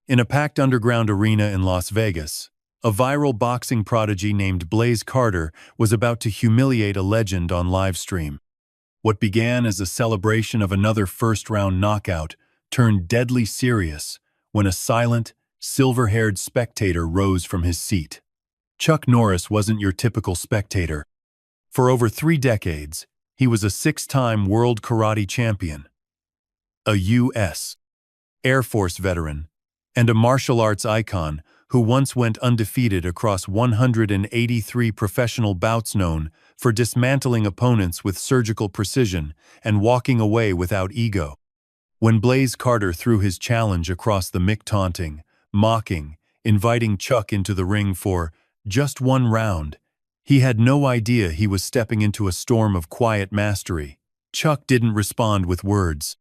In a packed underground arena in Las Vegas, a viral boxing prodigy named Blaze Carter was about to humiliate a legend on livestream. What began as a celebration of another first-round knockout turned deadly serious when a silent, silver-haired spectator rose from his seat. Chuck Norris wasn't your typical spectator. For over 3 decades, he was a 6-time world karate champion, a U.S. Air Force veteran, and a martial arts icon who once went undefeated across 183 professional bouts, known for dismantling opponents with surgical precision and walking away without ego. When Blaze Carter threw his challenge across the mic, taunting, mocking, inviting Chuck into the ring for just 1 round, he had no idea he was stepping into a storm of quiet mastery. Chuck didn't respond with words.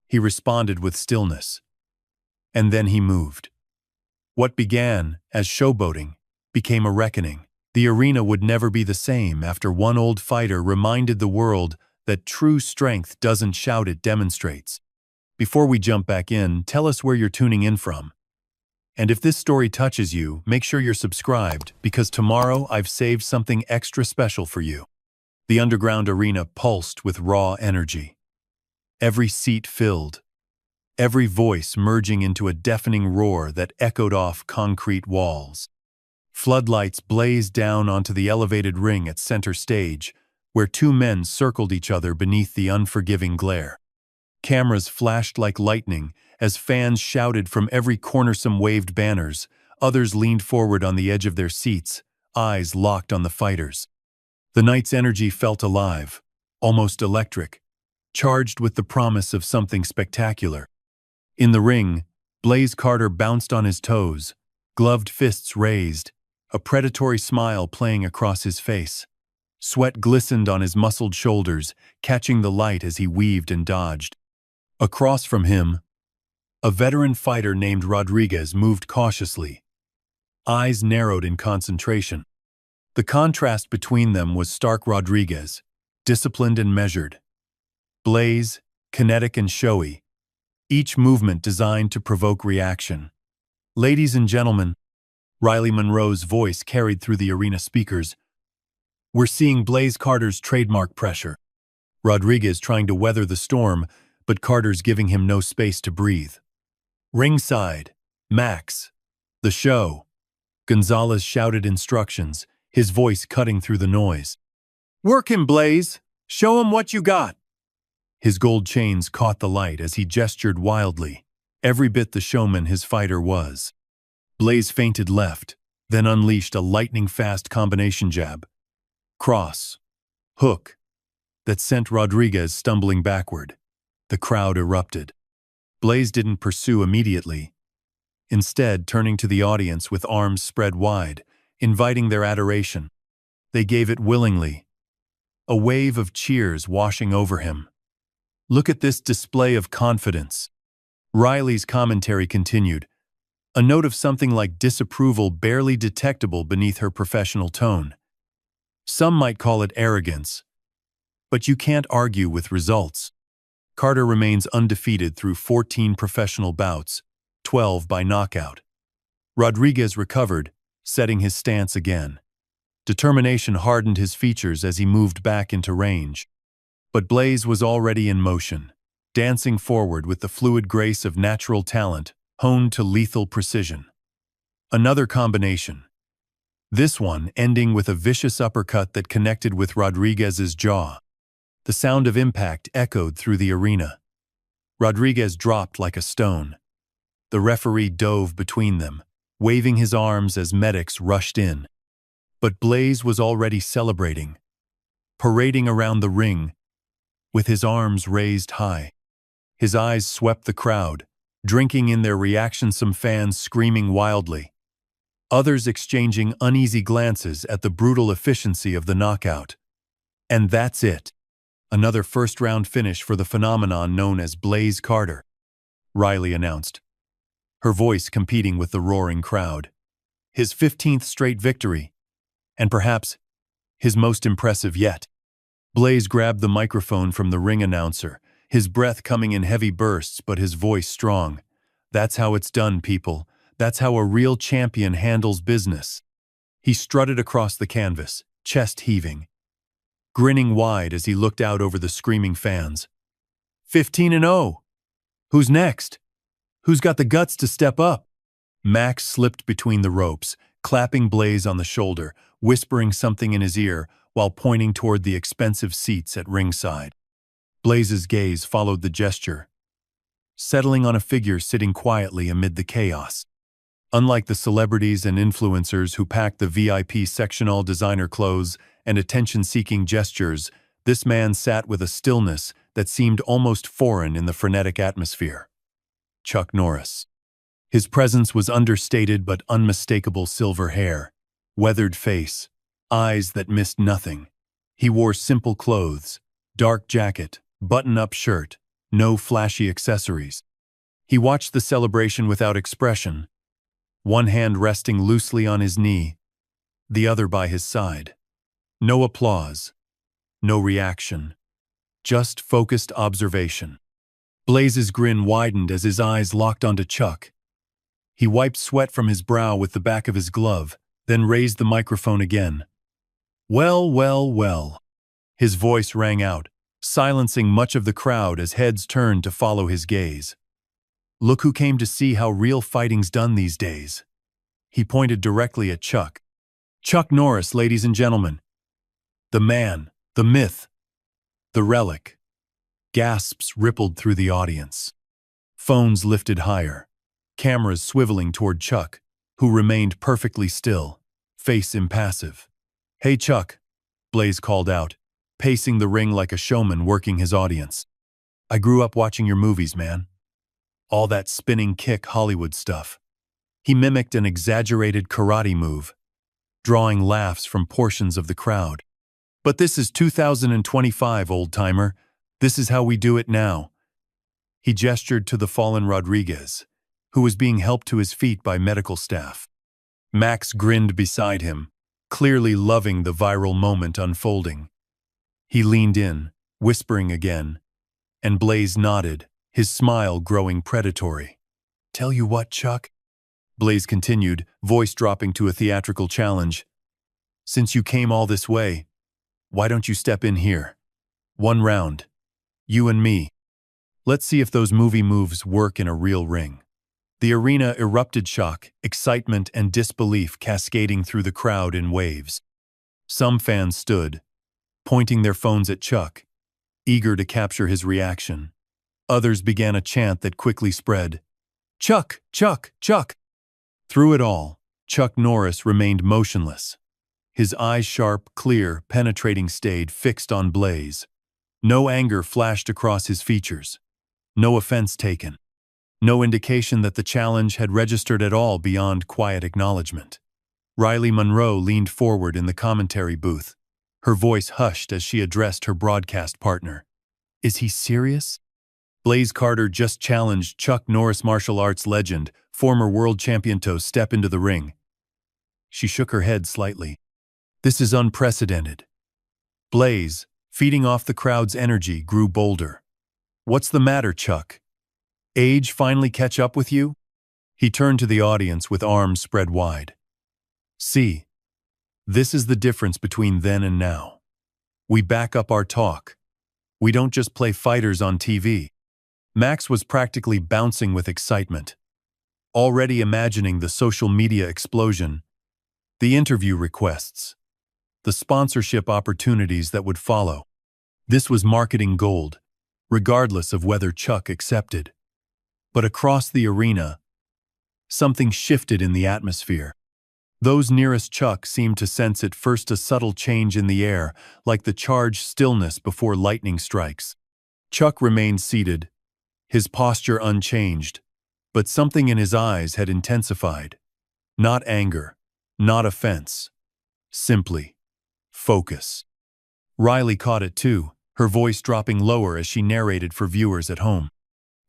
He responded with stillness. And then he moved. What began as showboating became a reckoning. The arena would never be the same after one old fighter reminded the world that true strength doesn't shout, it demonstrates. Before we jump back in, tell us where you're tuning in from. And if this story touches you, make sure you're subscribed, because tomorrow I've saved something extra special for you. The underground arena pulsed with raw energy. Every seat filled, every voice merging into a deafening roar that echoed off concrete walls. Floodlights blazed down onto the elevated ring at center stage, where 2 men circled each other beneath the unforgiving glare. Cameras flashed like lightning as fans shouted from every corner. Some waved banners, others leaned forward on the edge of their seats, eyes locked on the fighters. The night's energy felt alive, almost electric, charged with the promise of something spectacular. In the ring, Blaze Carter bounced on his toes, gloved fists raised, a predatory smile playing across his face. Sweat glistened on his muscled shoulders, catching the light as he weaved and dodged. Across from him, a veteran fighter named Rodriguez moved cautiously, eyes narrowed in concentration. The contrast between them was stark. Rodriguez, disciplined and measured. Blaze, kinetic and showy, each movement designed to provoke reaction. Ladies and gentlemen, Riley Monroe's voice carried through the arena speakers. We're seeing Blaze Carter's trademark pressure. Rodriguez trying to weather the storm, but Carter's giving him no space to breathe. Ringside, Max, the show. Gonzalez shouted instructions, his voice cutting through the noise. Work him, Blaze. Show him what you got. His gold chains caught the light as he gestured wildly, every bit the showman his fighter was. Blaze feinted left, then unleashed a lightning-fast combination jab, cross, hook, that sent Rodriguez stumbling backward. The crowd erupted. Blaze didn't pursue immediately, instead turning to the audience with arms spread wide, inviting their adoration. They gave it willingly, a wave of cheers washing over him. Look at this display of confidence. Riley's commentary continued, a note of something like disapproval barely detectable beneath her professional tone. Some might call it arrogance, but you can't argue with results. Carter remains undefeated through 14 professional bouts, 12 by knockout. Rodriguez recovered, setting his stance again. Determination hardened his features as he moved back into range. But Blaze was already in motion, dancing forward with the fluid grace of natural talent, honed to lethal precision. Another combination. This one ending with a vicious uppercut that connected with Rodriguez's jaw. The sound of impact echoed through the arena. Rodriguez dropped like a stone. The referee dove between them, waving his arms as medics rushed in. But Blaze was already celebrating, parading around the ring, with his arms raised high. His eyes swept the crowd, drinking in their reaction, some fans screaming wildly, others exchanging uneasy glances at the brutal efficiency of the knockout. And that's it. Another first-round finish for the phenomenon known as Blaze Carter, Riley announced, her voice competing with the roaring crowd. His 15th straight victory, and perhaps his most impressive yet. Blaze grabbed the microphone from the ring announcer, his breath coming in heavy bursts but his voice strong. That's how it's done, people. That's how a real champion handles business. He strutted across the canvas, chest heaving, grinning wide as he looked out over the screaming fans. 15-0! Who's next? Who's got the guts to step up? Max slipped between the ropes, clapping Blaze on the shoulder, whispering something in his ear while pointing toward the expensive seats at ringside. Blaze's gaze followed the gesture, settling on a figure sitting quietly amid the chaos. Unlike the celebrities and influencers who packed the VIP section all designer clothes and attention-seeking gestures, this man sat with a stillness that seemed almost foreign in the frenetic atmosphere. Chuck Norris. His presence was understated but unmistakable: silver hair, weathered face, eyes that missed nothing. He wore simple clothes, dark jacket, button-up shirt, no flashy accessories. He watched the celebration without expression, one hand resting loosely on his knee, the other by his side. No applause, no reaction, just focused observation. Blaze's grin widened as his eyes locked onto Chuck. He wiped sweat from his brow with the back of his glove, then raised the microphone again. Well, well, well. His voice rang out, silencing much of the crowd as heads turned to follow his gaze. Look who came to see how real fighting's done these days. He pointed directly at Chuck. Chuck Norris, ladies and gentlemen. The man, the myth, the relic. Gasps rippled through the audience. Phones lifted higher, cameras swiveling toward Chuck, who remained perfectly still, face impassive. Hey Chuck, Blaze called out, pacing the ring like a showman working his audience. I grew up watching your movies, man. All that spinning kick Hollywood stuff. He mimicked an exaggerated karate move, drawing laughs from portions of the crowd. But this is 2025, old-timer. This is how we do it now. He gestured to the fallen Rodriguez, who was being helped to his feet by medical staff. Max grinned beside him, clearly loving the viral moment unfolding. He leaned in, whispering again, and Blaze nodded, his smile growing predatory. Tell you what, Chuck, Blaze continued, voice dropping to a theatrical challenge. Since you came all this way, why don't you step in here? One round. You and me. Let's see if those movie moves work in a real ring. The arena erupted, shock, excitement, and disbelief cascading through the crowd in waves. Some fans stood, pointing their phones at Chuck, eager to capture his reaction. Others began a chant that quickly spread. Chuck! Chuck! Chuck! Through it all, Chuck Norris remained motionless. His eyes sharp, clear, penetrating, stayed fixed on Blaze. No anger flashed across his features. No offense taken. No indication that the challenge had registered at all beyond quiet acknowledgement. Riley Monroe leaned forward in the commentary booth, her voice hushed as she addressed her broadcast partner. Is he serious? Blaze Carter just challenged Chuck Norris, martial arts legend, former world champion, to step into the ring. She shook her head slightly. This is unprecedented. Blaze, feeding off the crowd's energy, grew bolder. What's the matter, Chuck? Age finally catch up with you? He turned to the audience with arms spread wide. See, this is the difference between then and now. We back up our talk. We don't just play fighters on TV. Max was practically bouncing with excitement, already imagining the social media explosion, the interview requests, the sponsorship opportunities that would follow. This was marketing gold, regardless of whether Chuck accepted. But across the arena, something shifted in the atmosphere. Those nearest Chuck seemed to sense at first a subtle change in the air, like the charged stillness before lightning strikes. Chuck remained seated, his posture unchanged, but something in his eyes had intensified. Not anger, not offense, simply focus. Riley caught it too, her voice dropping lower as she narrated for viewers at home.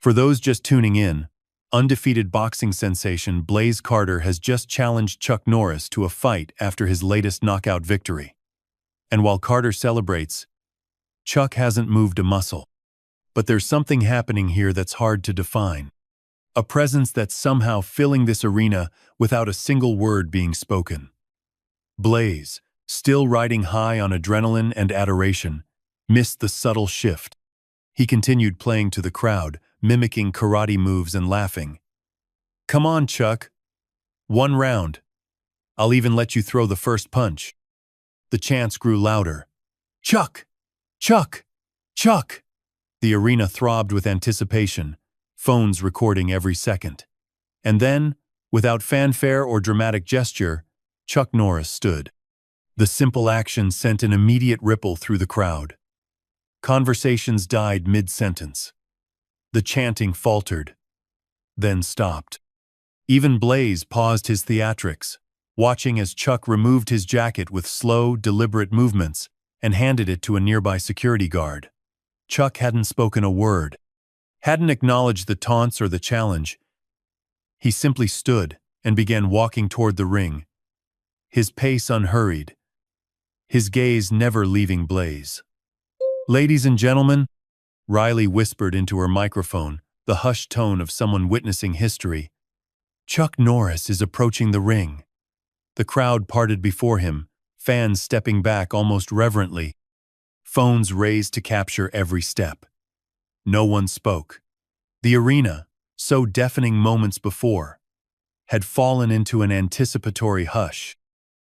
For those just tuning in, undefeated boxing sensation Blaze Carter has just challenged Chuck Norris to a fight after his latest knockout victory. And while Carter celebrates, Chuck hasn't moved a muscle. But there's something happening here that's hard to define. a presence that's somehow filling this arena without a single word being spoken. Blaze, still riding high on adrenaline and adoration, missed the subtle shift. He continued playing to the crowd, mimicking karate moves and laughing. "Come on, Chuck. One round. I'll even let you throw the first punch." The chants grew louder. "Chuck! Chuck! Chuck!" The arena throbbed with anticipation, phones recording every second. And then, without fanfare or dramatic gesture, Chuck Norris stood. The simple action sent an immediate ripple through the crowd. Conversations died mid-sentence. The chanting faltered, then stopped. Even Blaze paused his theatrics, watching as Chuck removed his jacket with slow, deliberate movements and handed it to a nearby security guard. Chuck hadn't spoken a word, hadn't acknowledged the taunts or the challenge. He simply stood and began walking toward the ring, his pace unhurried, his gaze never leaving Blaze. "Ladies and gentlemen," Riley whispered into her microphone, the hushed tone of someone witnessing history, "Chuck Norris is approaching the ring." The crowd parted before him, fans stepping back almost reverently, phones raised to capture every step. No one spoke. The arena, so deafening moments before, had fallen into an anticipatory hush.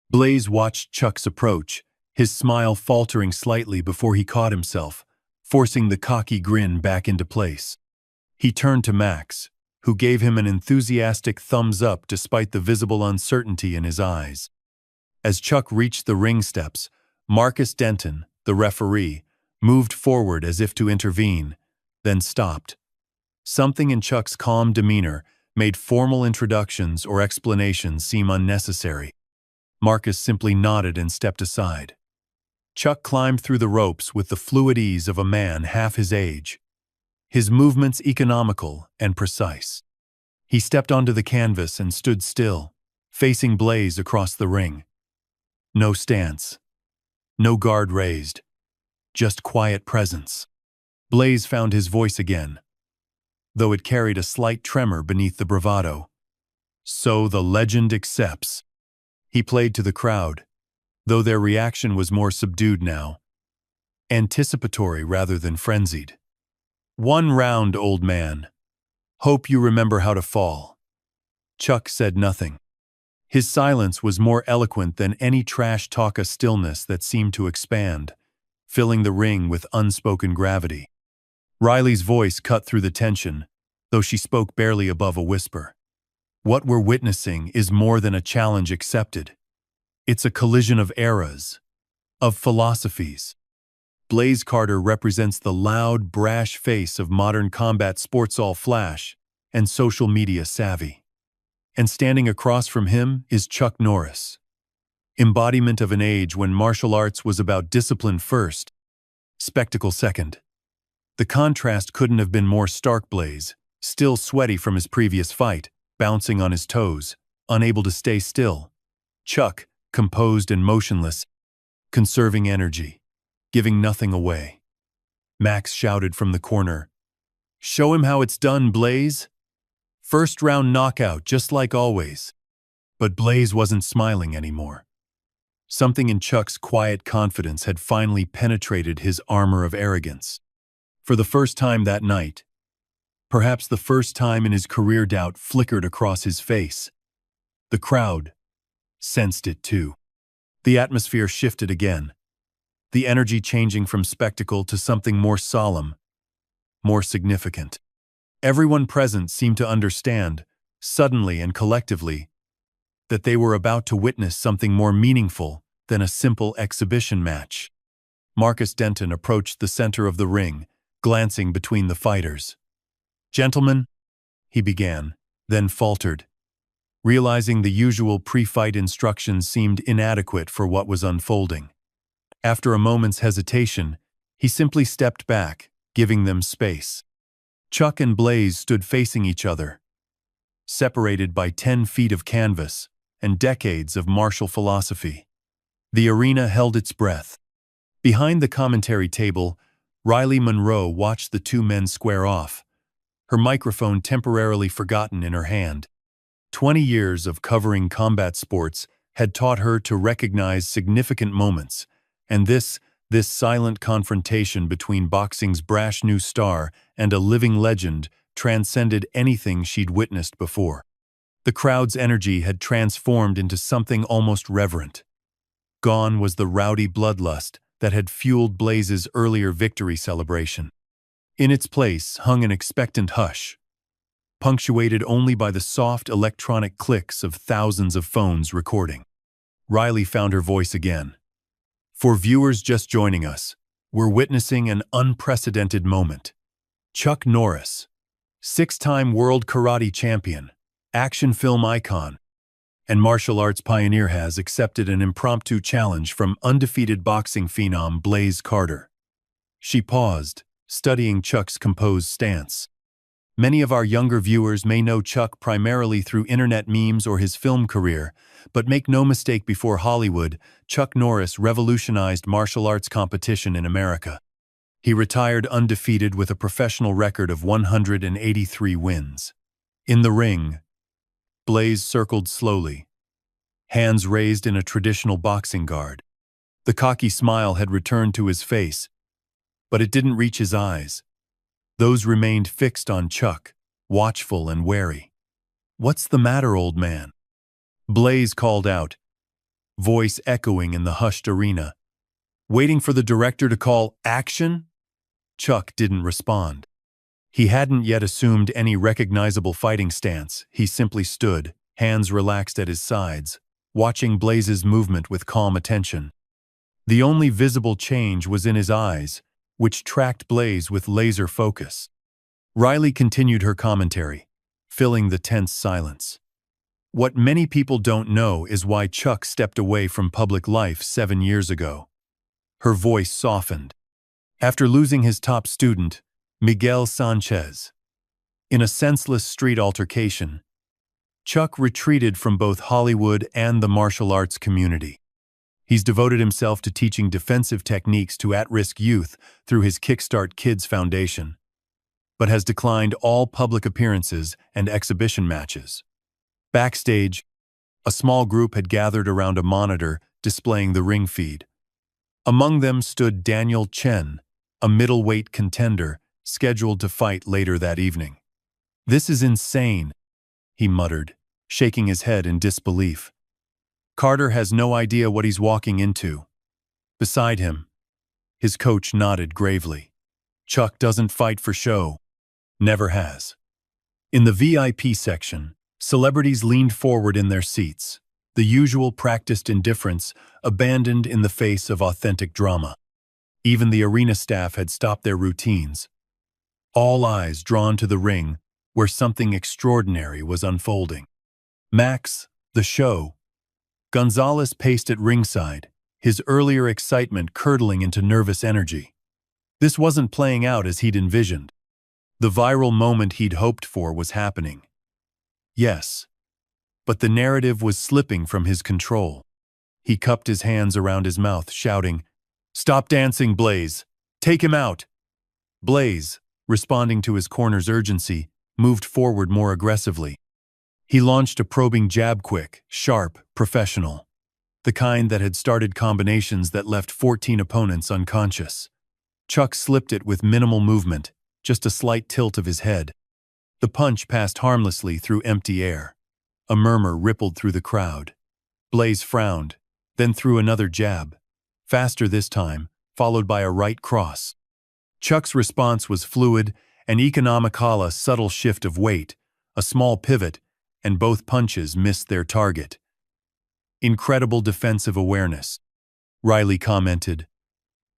Blaze watched Chuck's approach, his smile faltering slightly before he caught himself, forcing the cocky grin back into place. He turned to Max, who gave him an enthusiastic thumbs up despite the visible uncertainty in his eyes. As Chuck reached the ring steps, Marcus Denton, the referee, moved forward as if to intervene, then stopped. Something in Chuck's calm demeanor made formal introductions or explanations seem unnecessary. Marcus simply nodded and stepped aside. Chuck climbed through the ropes with the fluid ease of a man half his age, his movements economical and precise. He stepped onto the canvas and stood still, facing Blaze across the ring. No stance, no guard raised, just quiet presence. Blaze found his voice again, though it carried a slight tremor beneath the bravado. "So the legend accepts." He played to the crowd, though their reaction was more subdued now, anticipatory rather than frenzied. "One round, old man. Hope you remember how to fall." Chuck said nothing. His silence was more eloquent than any trash-talk stillness that seemed to expand, filling the ring with unspoken gravity. Riley's voice cut through the tension, though she spoke barely above a whisper. "What we're witnessing is more than a challenge accepted. It's a collision of eras, of philosophies." Blaze Carter represents the loud, brash face of modern combat sports all flash and social media savvy. And standing across from him is Chuck Norris, embodiment of an age when martial arts was about discipline first, spectacle second. The contrast couldn't have been more stark. Blaze, still sweaty from his previous fight, bouncing on his toes, unable to stay still. Chuck, composed and motionless, conserving energy, giving nothing away. Max shouted from the corner, "Show him how it's done, Blaze. First round knockout, just like always." But Blaze wasn't smiling anymore. Something in Chuck's quiet confidence had finally penetrated his armor of arrogance. For the first time that night, perhaps the first time in his career, doubt flickered across his face. The crowd sensed it too. The atmosphere shifted again, the energy changing from spectacle to something more solemn, more significant. Everyone present seemed to understand, suddenly and collectively, that they were about to witness something more meaningful than a simple exhibition match. Marcus Denton approached the center of the ring, glancing between the fighters. "Gentlemen," he began, then faltered, realizing the usual pre-fight instructions seemed inadequate for what was unfolding. After a moment's hesitation, he simply stepped back, giving them space. Chuck and Blaze stood facing each other, separated by 10 feet of canvas and decades of martial philosophy. The arena held its breath. Behind the commentary table, Riley Monroe watched the two men square off, her microphone temporarily forgotten in her hand. 20 years of covering combat sports had taught her to recognize significant moments, and this silent confrontation between boxing's brash new star and a living legend transcended anything she'd witnessed before. The crowd's energy had transformed into something almost reverent. Gone was the rowdy bloodlust that had fueled Blaze's earlier victory celebration. In its place hung an expectant hush, punctuated only by the soft electronic clicks of thousands of phones recording. Riley found her voice again. For viewers just joining us, we're witnessing an unprecedented moment. Chuck Norris, six-time world karate champion, action film icon, and martial arts pioneer has accepted an impromptu challenge from undefeated boxing phenom Blaze Carter. She paused, studying Chuck's composed stance. Many of our younger viewers may know Chuck primarily through internet memes or his film career, but make no mistake, before Hollywood, Chuck Norris revolutionized martial arts competition in America. He retired undefeated with a professional record of 183 wins. In the ring, Blaze circled slowly, hands raised in a traditional boxing guard. The cocky smile had returned to his face, but it didn't reach his eyes. Those remained fixed on Chuck, watchful and wary. "What's the matter, old man?" Blaze called out, voice echoing in the hushed arena. "Waiting for the director to call action?" Chuck didn't respond. He hadn't yet assumed any recognizable fighting stance. He simply stood, hands relaxed at his sides, watching Blaze's movement with calm attention. The only visible change was in his eyes, which tracked Blaze with laser focus. Riley continued her commentary, filling the tense silence. What many people don't know is why Chuck stepped away from public life 7 years ago. Her voice softened. After losing his top student, Miguel Sanchez, in a senseless street altercation, Chuck retreated from both Hollywood and the martial arts community. He's devoted himself to teaching defensive techniques to at-risk youth through his Kickstart Kids Foundation, but has declined all public appearances and exhibition matches. Backstage, a small group had gathered around a monitor displaying the ring feed. Among them stood Daniel Chen, a middleweight contender scheduled to fight later that evening. "This is insane," he muttered, shaking his head in disbelief. Carter has no idea what he's walking into. Beside him, his coach nodded gravely. "Chuck doesn't fight for show. Never has." In the VIP section, celebrities leaned forward in their seats, the usual practiced indifference abandoned in the face of authentic drama. Even the arena staff had stopped their routines, all eyes drawn to the ring where something extraordinary was unfolding. Max, the show. Gonzalez paced at ringside, his earlier excitement curdling into nervous energy. This wasn't playing out as he'd envisioned. The viral moment he'd hoped for was happening. Yes, but the narrative was slipping from his control. He cupped his hands around his mouth, shouting, "Stop dancing, Blaze! Take him out!" Blaze, responding to his corner's urgency, moved forward more aggressively. He launched a probing jab, quick, sharp, professional, the kind that had started combinations that left 14 opponents unconscious. Chuck slipped it with minimal movement, just a slight tilt of his head. The punch passed harmlessly through empty air. A murmur rippled through the crowd. Blaze frowned, then threw another jab, faster this time, followed by a right cross. Chuck's response was fluid, an economical, a subtle shift of weight, a small pivot, and both punches missed their target. "Incredible defensive awareness," Riley commented.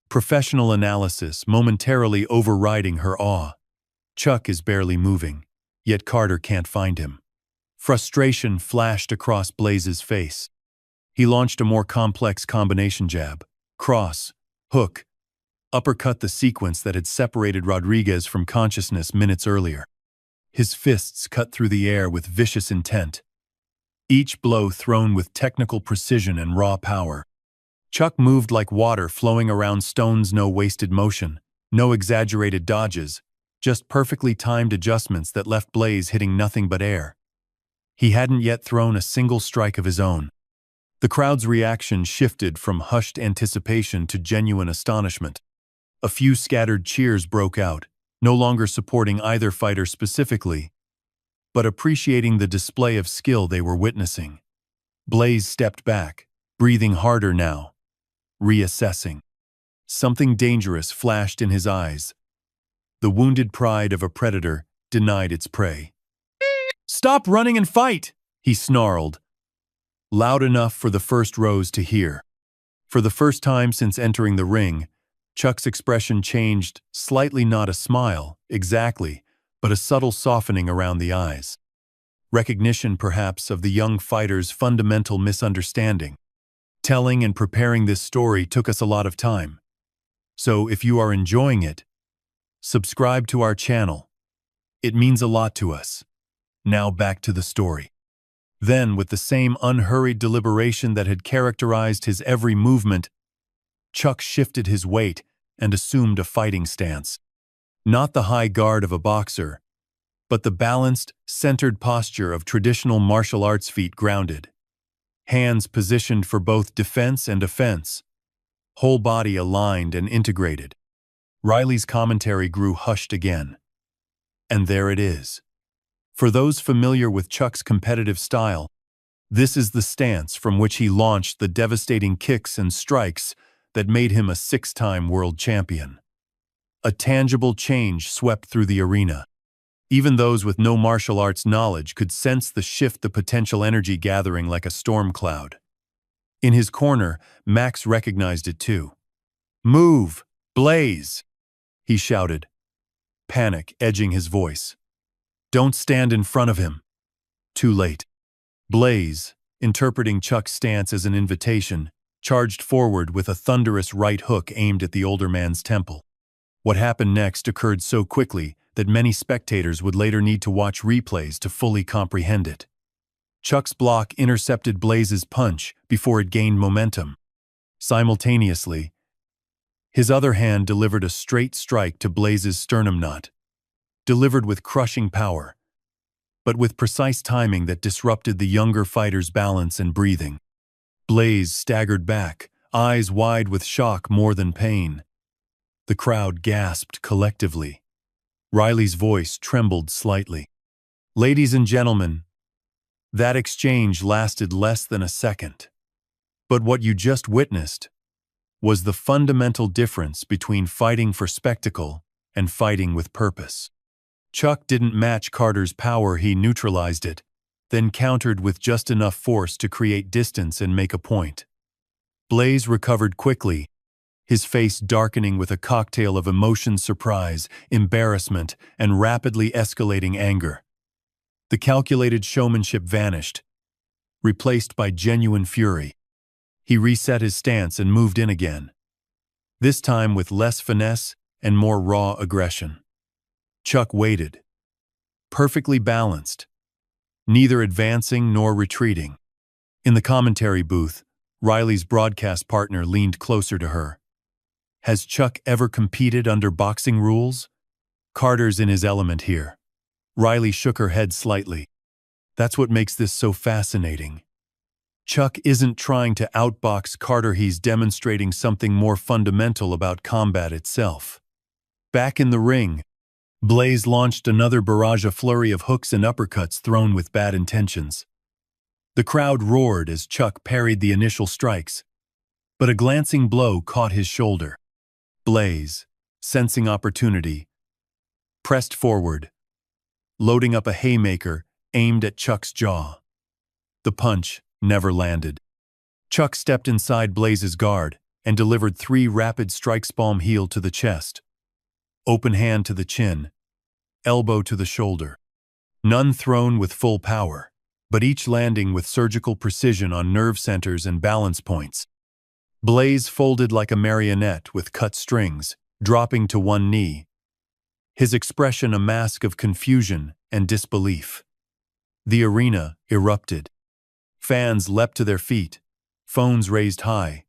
Professional analysis momentarily overriding her awe. Chuck is barely moving, yet Carter can't find him. Frustration flashed across Blaze's face. He launched a more complex combination jab, cross, hook, uppercut, the sequence that had separated Rodriguez from consciousness minutes earlier. His fists cut through the air with vicious intent, each blow thrown with technical precision and raw power. Chuck moved like water flowing around stones, no wasted motion, no exaggerated dodges, just perfectly timed adjustments that left Blaze hitting nothing but air. He hadn't yet thrown a single strike of his own. The crowd's reaction shifted from hushed anticipation to genuine astonishment. A few scattered cheers broke out, no longer supporting either fighter specifically, but appreciating the display of skill they were witnessing. Blaze stepped back, breathing harder now, reassessing. Something dangerous flashed in his eyes. The wounded pride of a predator denied its prey. "Stop running and fight!" he snarled, loud enough for the first rows to hear. For the first time since entering the ring, Chuck's expression changed, slightly, not a smile, exactly, but a subtle softening around the eyes. Recognition, perhaps, of the young fighter's fundamental misunderstanding. Telling and preparing this story took us a lot of time. So if you are enjoying it, subscribe to our channel. It means a lot to us. Now back to the story. Then, with the same unhurried deliberation that had characterized his every movement, Chuck shifted his weight and assumed a fighting stance. Not the high guard of a boxer, but the balanced, centered posture of traditional martial arts, feet grounded. Hands positioned for both defense and offense. Whole body aligned and integrated. Riley's commentary grew hushed again. And there it is. For those familiar with Chuck's competitive style, this is the stance from which he launched the devastating kicks and strikes that made him a 6-time world champion. A tangible change swept through the arena. Even those with no martial arts knowledge could sense the shift, the potential energy gathering like a storm cloud. In his corner, Max recognized it too. "Move, Blaze!" he shouted, panic edging his voice. "Don't stand in front of him." Too late. Blaze, interpreting Chuck's stance as an invitation, charged forward with a thunderous right hook aimed at the older man's temple. What happened next occurred so quickly that many spectators would later need to watch replays to fully comprehend it. Chuck's block intercepted Blaze's punch before it gained momentum. Simultaneously, his other hand delivered a straight strike to Blaze's sternum knot. Delivered with crushing power, but with precise timing that disrupted the younger fighter's balance and breathing. Blaze staggered back, eyes wide with shock more than pain. The crowd gasped collectively. Riley's voice trembled slightly. "Ladies and gentlemen, that exchange lasted less than a second. But what you just witnessed was the fundamental difference between fighting for spectacle and fighting with purpose." Chuck didn't match Carter's power, he neutralized it, then countered with just enough force to create distance and make a point. Blaze recovered quickly, his face darkening with a cocktail of emotion, surprise, embarrassment, and rapidly escalating anger. The calculated showmanship vanished, replaced by genuine fury. He reset his stance and moved in again, this time with less finesse and more raw aggression. Chuck waited, perfectly balanced, neither advancing nor retreating. In the commentary booth, Riley's broadcast partner leaned closer to her. "Has Chuck ever competed under boxing rules? Carter's in his element here." Riley shook her head slightly. "That's what makes this so fascinating. Chuck isn't trying to outbox Carter, he's demonstrating something more fundamental about combat itself." Back in the ring, Blaze launched another barrage, a flurry of hooks and uppercuts thrown with bad intentions. The crowd roared as Chuck parried the initial strikes, but a glancing blow caught his shoulder. Blaze, sensing opportunity, pressed forward, loading up a haymaker aimed at Chuck's jaw. The punch never landed. Chuck stepped inside Blaze's guard and delivered 3 rapid strikes, palm heel to the chest, open hand to the chin, elbow to the shoulder. None thrown with full power, but each landing with surgical precision on nerve centers and balance points. Blaze folded like a marionette with cut strings, dropping to one knee, his expression a mask of confusion and disbelief. The arena erupted. Fans leapt to their feet, phones raised high.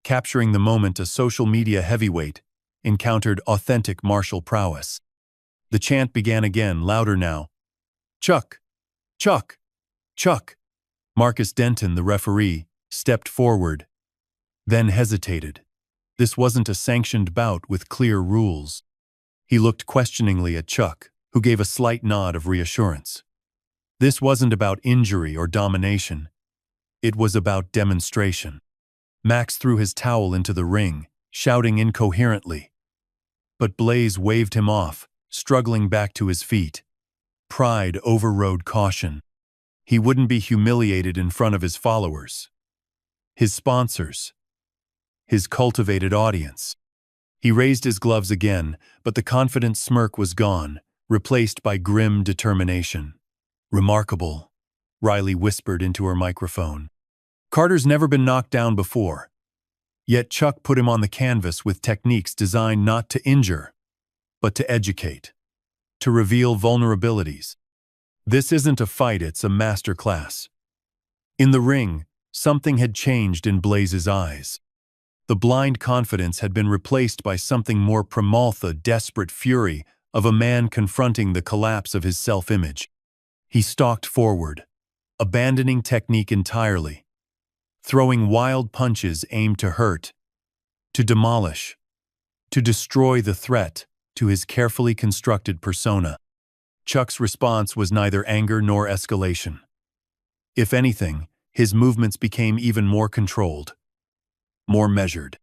Capturing the moment, a social media heavyweight encountered authentic martial prowess. The chant began again, louder now. Chuck! Chuck! Chuck! Marcus Denton, the referee, stepped forward, then hesitated. This wasn't a sanctioned bout with clear rules. He looked questioningly at Chuck, who gave a slight nod of reassurance. This wasn't about injury or domination. It was about demonstration. Max threw his towel into the ring, shouting incoherently. But Blaze waved him off, struggling back to his feet. Pride overrode caution. He wouldn't be humiliated in front of his followers, his sponsors, his cultivated audience. He raised his gloves again, but the confident smirk was gone, replaced by grim determination. Remarkable, Riley whispered into her microphone. Carter's never been knocked down before. Yet Chuck put him on the canvas with techniques designed not to injure, but to educate, to reveal vulnerabilities. This isn't a fight, it's a master class. In the ring, something had changed in Blaze's eyes. The blind confidence had been replaced by something more primal, the desperate fury of a man confronting the collapse of his self-image. He stalked forward, abandoning technique entirely, throwing wild punches aimed to hurt, to demolish, to destroy the threat to his carefully constructed persona. Chuck's response was neither anger nor escalation. If anything, his movements became even more controlled, more measured.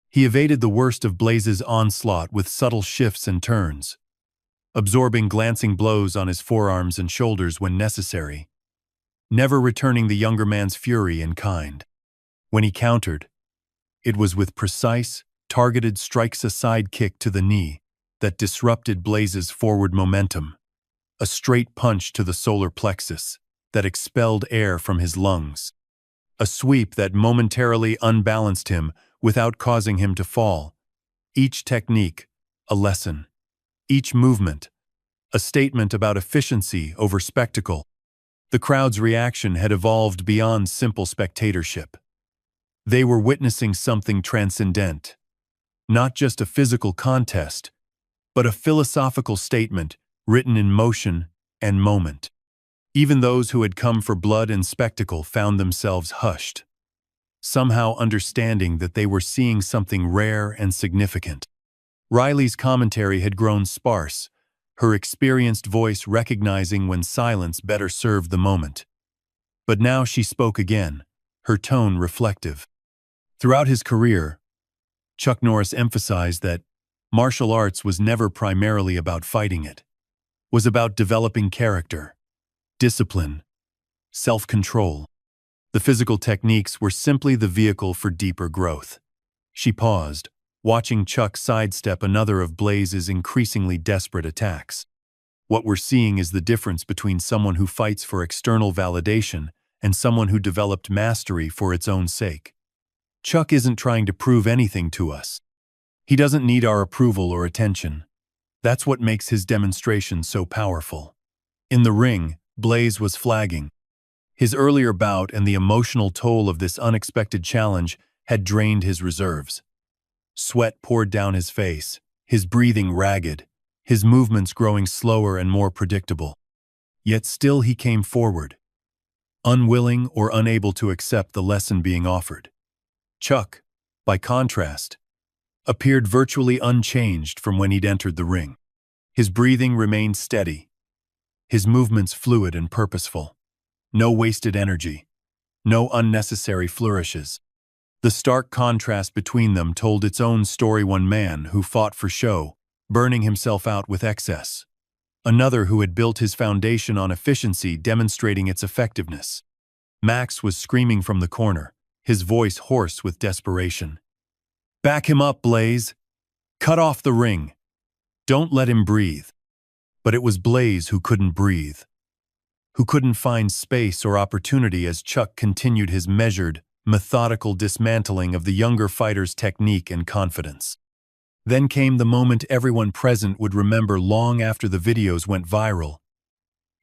He evaded the worst of Blaze's onslaught with subtle shifts and turns, absorbing glancing blows on his forearms and shoulders when necessary, never returning the younger man's fury in kind. When he countered, it was with precise, targeted strikes, a side kick to the knee that disrupted Blaze's forward momentum, a straight punch to the solar plexus that expelled air from his lungs, a sweep that momentarily unbalanced him without causing him to fall. Each technique, a lesson. Each movement, a statement about efficiency over spectacle. The crowd's reaction had evolved beyond simple spectatorship. They were witnessing something transcendent. Not just a physical contest, but a philosophical statement written in motion and moment. Even those who had come for blood and spectacle found themselves hushed, somehow understanding that they were seeing something rare and significant. Riley's commentary had grown sparse, her experienced voice recognizing when silence better served the moment. But now she spoke again, her tone reflective. Throughout his career, Chuck Norris emphasized that martial arts was never primarily about fighting. It was about developing character, discipline, self-control. The physical techniques were simply the vehicle for deeper growth. She paused, watching Chuck sidestep another of Blaze's increasingly desperate attacks. What we're seeing is the difference between someone who fights for external validation and someone who developed mastery for its own sake. Chuck isn't trying to prove anything to us. He doesn't need our approval or attention. That's what makes his demonstration so powerful. In the ring, Blaze was flagging. His earlier bout and the emotional toll of this unexpected challenge had drained his reserves. Sweat poured down his face, his breathing ragged, his movements growing slower and more predictable. Yet still he came forward, unwilling or unable to accept the lesson being offered. Chuck, by contrast, appeared virtually unchanged from when he'd entered the ring. His breathing remained steady, his movements fluid and purposeful. No wasted energy, no unnecessary flourishes. The stark contrast between them told its own story. One man who fought for show, burning himself out with excess. Another who had built his foundation on efficiency, demonstrating its effectiveness. Max was screaming from the corner, his voice hoarse with desperation. Back him up, Blaze. Cut off the ring. Don't let him breathe. But it was Blaze who couldn't breathe, who couldn't find space or opportunity as Chuck continued his measured, methodical dismantling of the younger fighter's technique and confidence. Then came the moment everyone present would remember long after the videos went viral.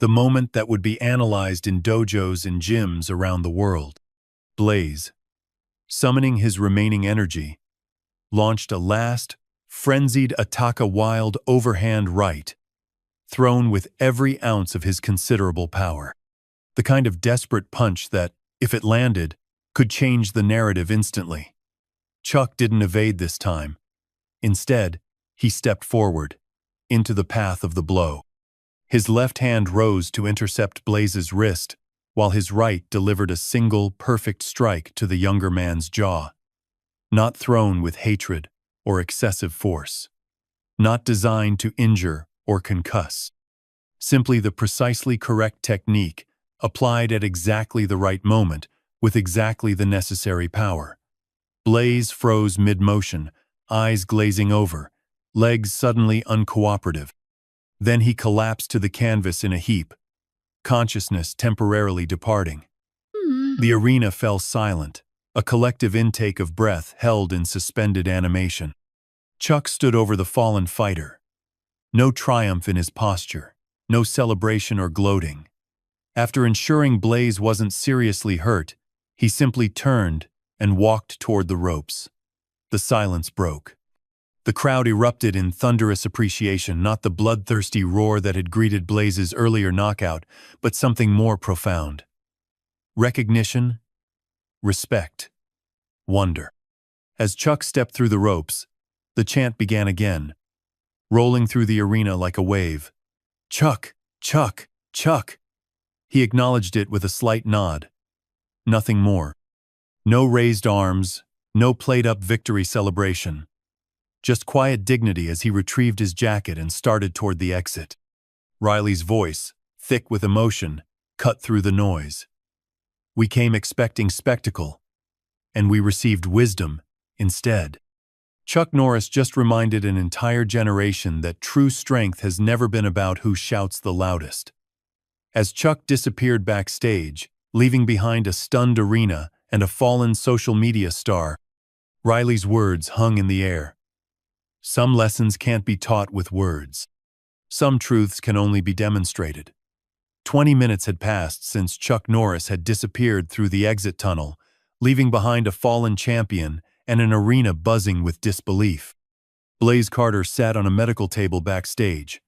The moment that would be analyzed in dojos and gyms around the world. Blaze, summoning his remaining energy, launched a last, frenzied attack, a wild overhand right thrown with every ounce of his considerable power. The kind of desperate punch that, if it landed, could change the narrative instantly. Chuck didn't evade this time. Instead, he stepped forward, into the path of the blow. His left hand rose to intercept Blaze's wrist, while his right delivered a single, perfect strike to the younger man's jaw. Not thrown with hatred or excessive force. Not designed to injure or concuss. Simply the precisely correct technique, applied at exactly the right moment, with exactly the necessary power. Blaze froze mid-motion, eyes glazing over, legs suddenly uncooperative. Then he collapsed to the canvas in a heap, consciousness temporarily departing. The arena fell silent, a collective intake of breath held in suspended animation. Chuck stood over the fallen fighter. No triumph in his posture, no celebration or gloating. After ensuring Blaze wasn't seriously hurt, he simply turned and walked toward the ropes. The silence broke. The crowd erupted in thunderous appreciation, not the bloodthirsty roar that had greeted Blaze's earlier knockout, but something more profound. Recognition, respect, wonder. As Chuck stepped through the ropes, the chant began again, rolling through the arena like a wave. Chuck, Chuck, Chuck. He acknowledged it with a slight nod. Nothing more. No raised arms, no played-up victory celebration. Just quiet dignity as he retrieved his jacket and started toward the exit. Riley's voice, thick with emotion, cut through the noise. We came expecting spectacle, and we received wisdom instead. Chuck Norris just reminded an entire generation that true strength has never been about who shouts the loudest. As Chuck disappeared backstage, leaving behind a stunned arena and a fallen social media star, Riley's words hung in the air. Some lessons can't be taught with words. Some truths can only be demonstrated. 20 minutes had passed since Chuck Norris had disappeared through the exit tunnel, leaving behind a fallen champion and an arena buzzing with disbelief. Blaze Carter sat on a medical table backstage,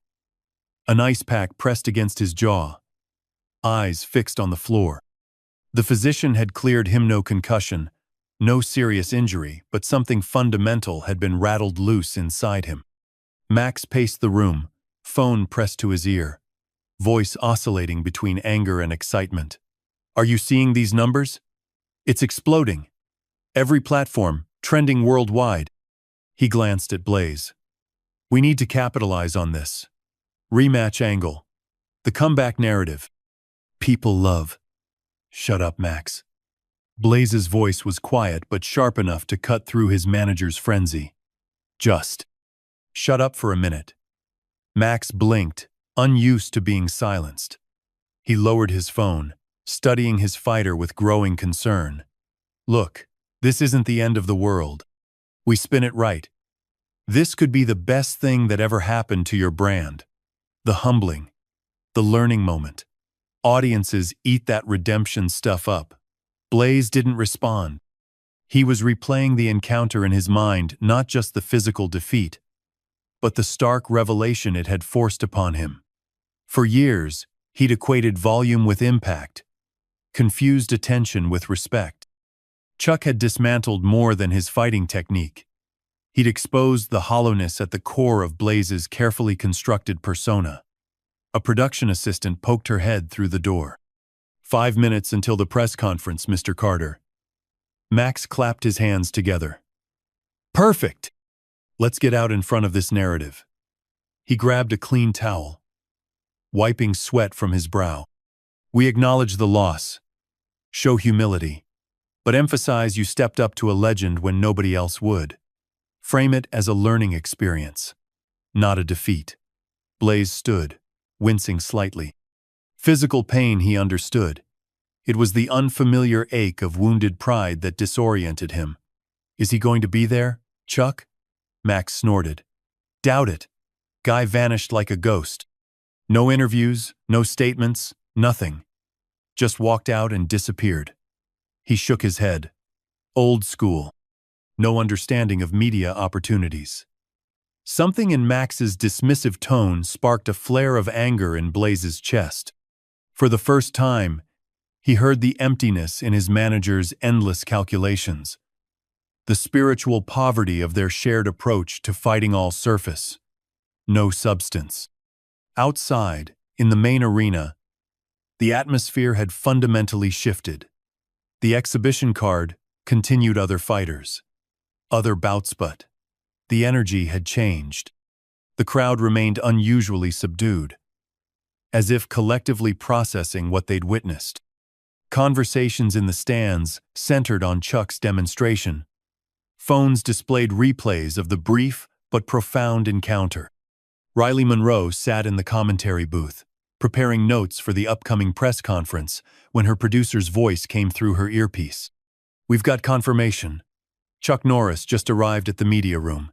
an ice pack pressed against his jaw, eyes fixed on the floor. The physician had cleared him no concussion, no serious injury, but something fundamental had been rattled loose inside him. Max paced the room, phone pressed to his ear, voice oscillating between anger and excitement. Are you seeing these numbers? It's exploding. Every platform, trending worldwide. He glanced at Blaze. We need to capitalize on this. Rematch angle. The comeback narrative. People love. Shut up, Max. Blaze's voice was quiet but sharp enough to cut through his manager's frenzy. Just. Shut up for a minute. Max blinked, unused to being silenced. He lowered his phone, studying his fighter with growing concern. Look, this isn't the end of the world. We spin it right. This could be the best thing that ever happened to your brand. The humbling. The learning moment. Audiences eat that redemption stuff up. Blaze didn't respond. He was replaying the encounter in his mind, not just the physical defeat, but the stark revelation it had forced upon him. For years, he'd equated volume with impact, confused attention with respect. Chuck had dismantled more than his fighting technique. He'd exposed the hollowness at the core of Blaze's carefully constructed persona. A production assistant poked her head through the door. 5 minutes until the press conference, Mr. Carter. Max clapped his hands together. Perfect! Let's get out in front of this narrative. He grabbed a clean towel, wiping sweat from his brow. We acknowledge the loss. Show humility. But emphasize you stepped up to a legend when nobody else would. Frame it as a learning experience, not a defeat. Blaze stood, wincing slightly. Physical pain he understood. It was the unfamiliar ache of wounded pride that disoriented him. Is he going to be there, Chuck? Max snorted. Doubt it. Guy vanished like a ghost. No interviews, no statements, nothing. Just walked out and disappeared. He shook his head. Old school. No understanding of media opportunities. Something in Max's dismissive tone sparked a flare of anger in Blaze's chest. For the first time, he heard the emptiness in his manager's endless calculations, the spiritual poverty of their shared approach to fighting all surface, no substance. Outside, in the main arena, the atmosphere had fundamentally shifted. The exhibition card continued other fighters, other bouts, but the energy had changed. The crowd remained unusually subdued, as if collectively processing what they'd witnessed. Conversations in the stands centered on Chuck's demonstration. Phones displayed replays of the brief but profound encounter. Riley Monroe sat in the commentary booth, preparing notes for the upcoming press conference when her producer's voice came through her earpiece. "We've got confirmation. Chuck Norris just arrived at the media room.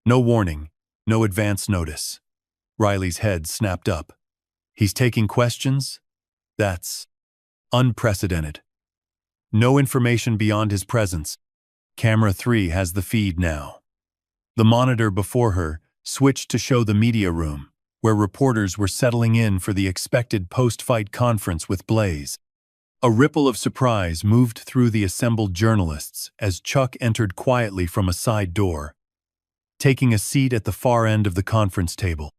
No warning, no advance notice." Riley's head snapped up. "He's taking questions? That's unprecedented. No information beyond his presence. Camera 3 has the feed now." The monitor before her switched to show the media room, where reporters were settling in for the expected post-fight conference with Blaze. A ripple of surprise moved through the assembled journalists as Chuck entered quietly from a side door, taking a seat at the far end of the conference table.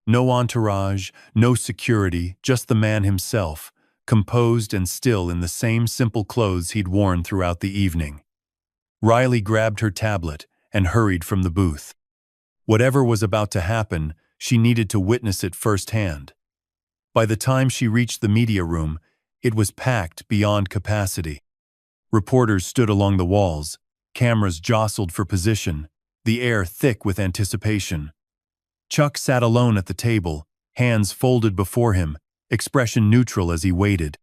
No entourage, no security, just the man himself, composed and still in the same simple clothes he'd worn throughout the evening. Riley grabbed her tablet and hurried from the booth. Whatever was about to happen, she needed to witness it firsthand. By the time she reached the media room, it was packed beyond capacity. Reporters stood along the walls, cameras jostled for position, the air thick with anticipation. Chuck sat alone at the table, hands folded before him, expression neutral as he waited.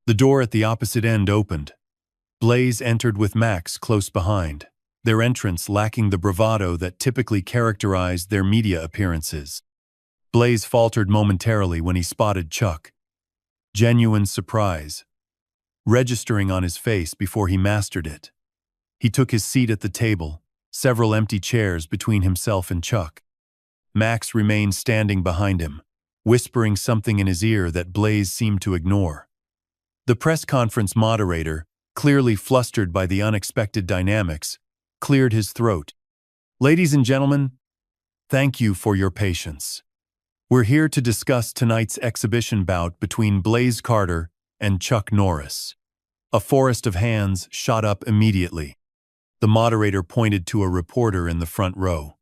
The door at the opposite end opened. Blaze entered with Max close behind, their entrance lacking the bravado that typically characterized their media appearances. Blaze faltered momentarily when he spotted Chuck. Genuine surprise, registering on his face before he mastered it. He took his seat at the table, several empty chairs between himself and Chuck. Max remained standing behind him, whispering something in his ear that Blaze seemed to ignore. The press conference moderator, clearly flustered by the unexpected dynamics, cleared his throat. "Ladies and gentlemen, thank you for your patience. We're here to discuss tonight's exhibition bout between Blaze Carter and Chuck Norris." A forest of hands shot up immediately. The moderator pointed to a reporter in the front row.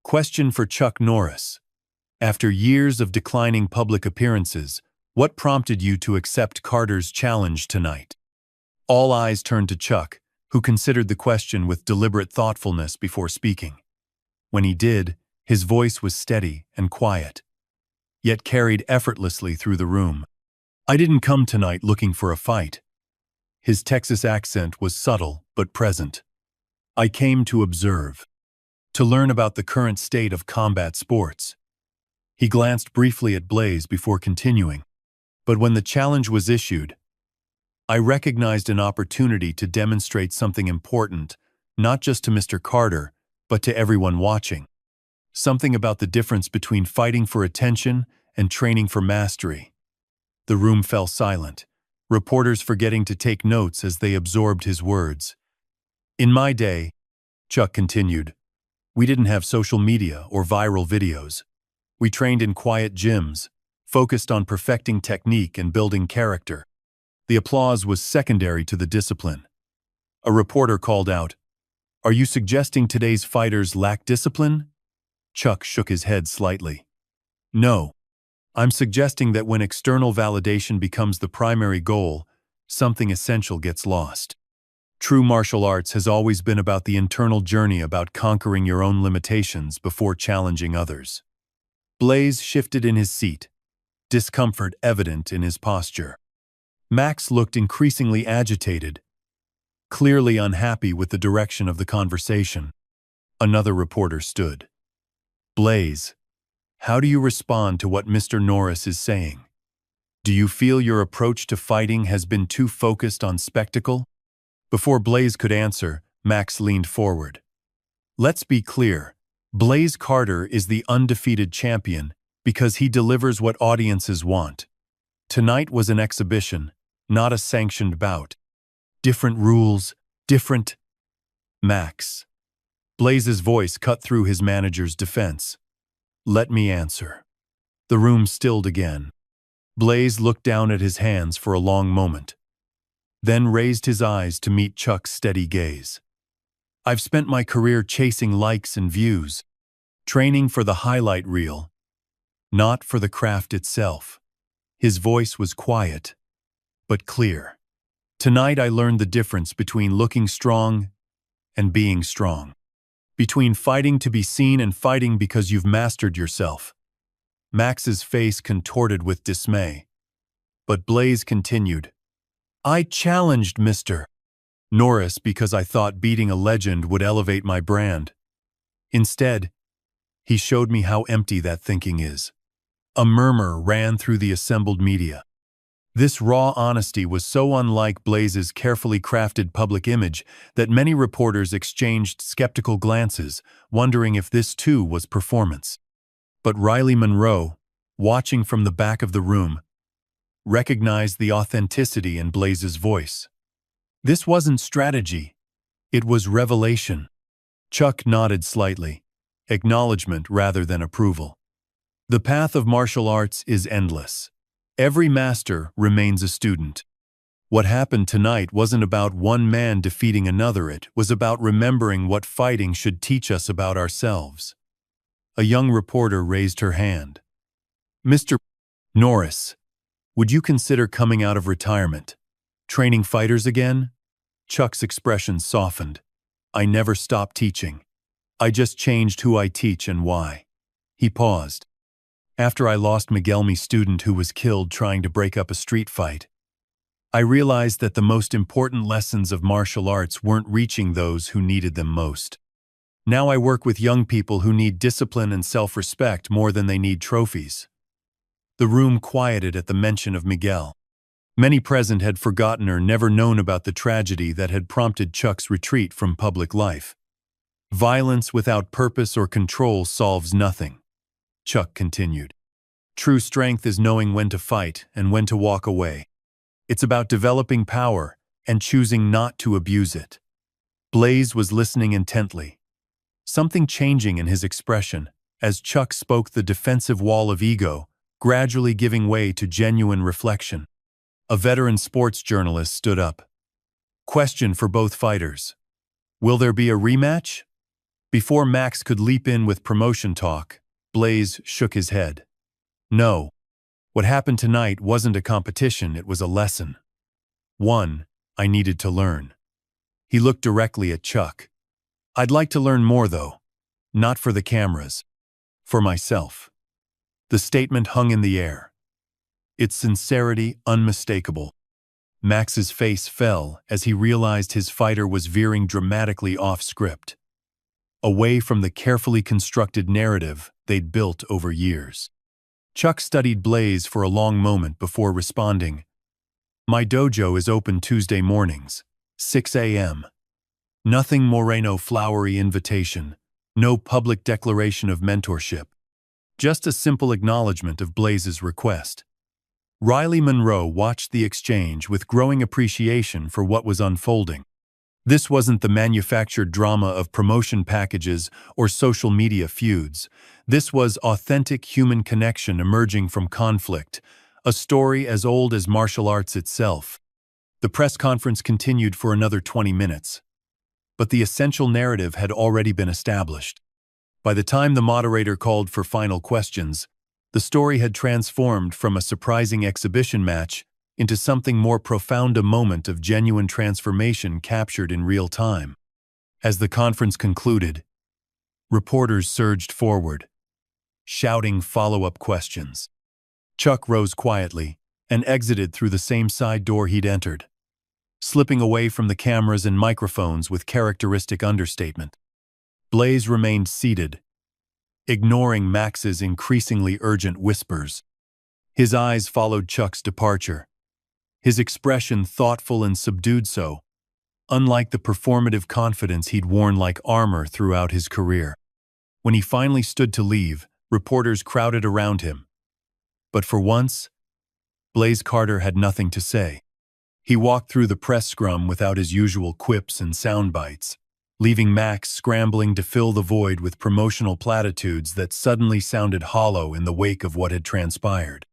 "Question for Chuck Norris. After years of declining public appearances, what prompted you to accept Carter's challenge tonight?" All eyes turned to Chuck, who considered the question with deliberate thoughtfulness before speaking. When he did, his voice was steady and quiet, yet carried effortlessly through the room. "I didn't come tonight looking for a fight." His Texas accent was subtle but present. "I came to observe, to learn about the current state of combat sports." He glanced briefly at Blaze before continuing. "But when the challenge was issued, I recognized an opportunity to demonstrate something important, not just to Mr. Carter, but to everyone watching. Something about the difference between fighting for attention and training for mastery." The room fell silent, reporters forgetting to take notes as they absorbed his words. "In my day," Chuck continued, "we didn't have social media or viral videos. We trained in quiet gyms, focused on perfecting technique and building character. The applause was secondary to the discipline." A reporter called out, "Are you suggesting today's fighters lack discipline?" Chuck shook his head slightly. "No. I'm suggesting that when external validation becomes the primary goal, something essential gets lost. True martial arts has always been about the internal journey, about conquering your own limitations before challenging others." Blaze shifted in his seat, discomfort evident in his posture. Max looked increasingly agitated, clearly unhappy with the direction of the conversation. Another reporter stood. "Blaze, how do you respond to what Mr. Norris is saying? Do you feel your approach to fighting has been too focused on spectacle?" Before Blaze could answer, Max leaned forward. "Let's be clear. Blaze Carter is the undefeated champion because he delivers what audiences want. Tonight was an exhibition, not a sanctioned bout. Different rules, different... Max. Blaze's voice cut through his manager's defense. Let me answer. The room stilled again. Blaze looked down at his hands for a long moment, then raised his eyes to meet Chuck's steady gaze. I've spent my career chasing likes and views, training for the highlight reel, not for the craft itself. His voice was quiet, but clear. Tonight I learned the difference between looking strong and being strong. Between fighting to be seen and fighting because you've mastered yourself. Max's face contorted with dismay. But Blaze continued. I challenged Mr. Norris because I thought beating a legend would elevate my brand. Instead, he showed me how empty that thinking is. A murmur ran through the assembled media. This raw honesty was so unlike Blaze's carefully crafted public image that many reporters exchanged skeptical glances, wondering if this too was performance. But Riley Monroe, watching from the back of the room, recognized the authenticity in Blaze's voice. This wasn't strategy, it was revelation. Chuck nodded slightly, acknowledgement rather than approval. The path of martial arts is endless. Every master remains a student. What happened tonight wasn't about one man defeating another, it was about remembering what fighting should teach us about ourselves. A young reporter raised her hand. Mr. Norris, would you consider coming out of retirement? Training fighters again? Chuck's expression softened. I never stopped teaching. I just changed who I teach and why. He paused. After I lost Miguelmi's student who was killed trying to break up a street fight, I realized that the most important lessons of martial arts weren't reaching those who needed them most. Now I work with young people who need discipline and self-respect more than they need trophies. The room quieted at the mention of Miguel. Many present had forgotten or never known about the tragedy that had prompted Chuck's retreat from public life. Violence without purpose or control solves nothing, Chuck continued. True strength is knowing when to fight and when to walk away. It's about developing power and choosing not to abuse it. Blaze was listening intently, something changing in his expression as Chuck spoke, the defensive wall of ego gradually giving way to genuine reflection. A veteran sports journalist stood up. Question for both fighters. Will there be a rematch? Before Max could leap in with promotion talk, Blaze shook his head. No. What happened tonight wasn't a competition, it was a lesson. One I needed to learn. He looked directly at Chuck. I'd like to learn more though. Not for the cameras. For myself. The statement hung in the air. Its sincerity unmistakable. Max's face fell as he realized his fighter was veering dramatically off script, away from the carefully constructed narrative they'd built over years. Chuck studied Blaze for a long moment before responding. My dojo is open Tuesday mornings, 6 a.m. Nothing Moreno flowery invitation, no public declaration of mentorship. Just a simple acknowledgement of Blaze's request. Riley Monroe watched the exchange with growing appreciation for what was unfolding. This wasn't the manufactured drama of promotion packages or social media feuds. This was authentic human connection emerging from conflict, a story as old as martial arts itself. The press conference continued for another 20 minutes, but the essential narrative had already been established. By the time the moderator called for final questions, the story had transformed from a surprising exhibition match into something more profound, a moment of genuine transformation captured in real time. As the conference concluded, reporters surged forward, shouting follow-up questions. Chuck rose quietly and exited through the same side door he'd entered, slipping away from the cameras and microphones with characteristic understatement. Blaze remained seated, ignoring Max's increasingly urgent whispers. His eyes followed Chuck's departure, his expression thoughtful and subdued, so unlike the performative confidence he'd worn like armor throughout his career. When he finally stood to leave, reporters crowded around him. But for once, Blaze Carter had nothing to say. He walked through the press scrum without his usual quips and sound bites, leaving Max scrambling to fill the void with promotional platitudes that suddenly sounded hollow in the wake of what had transpired.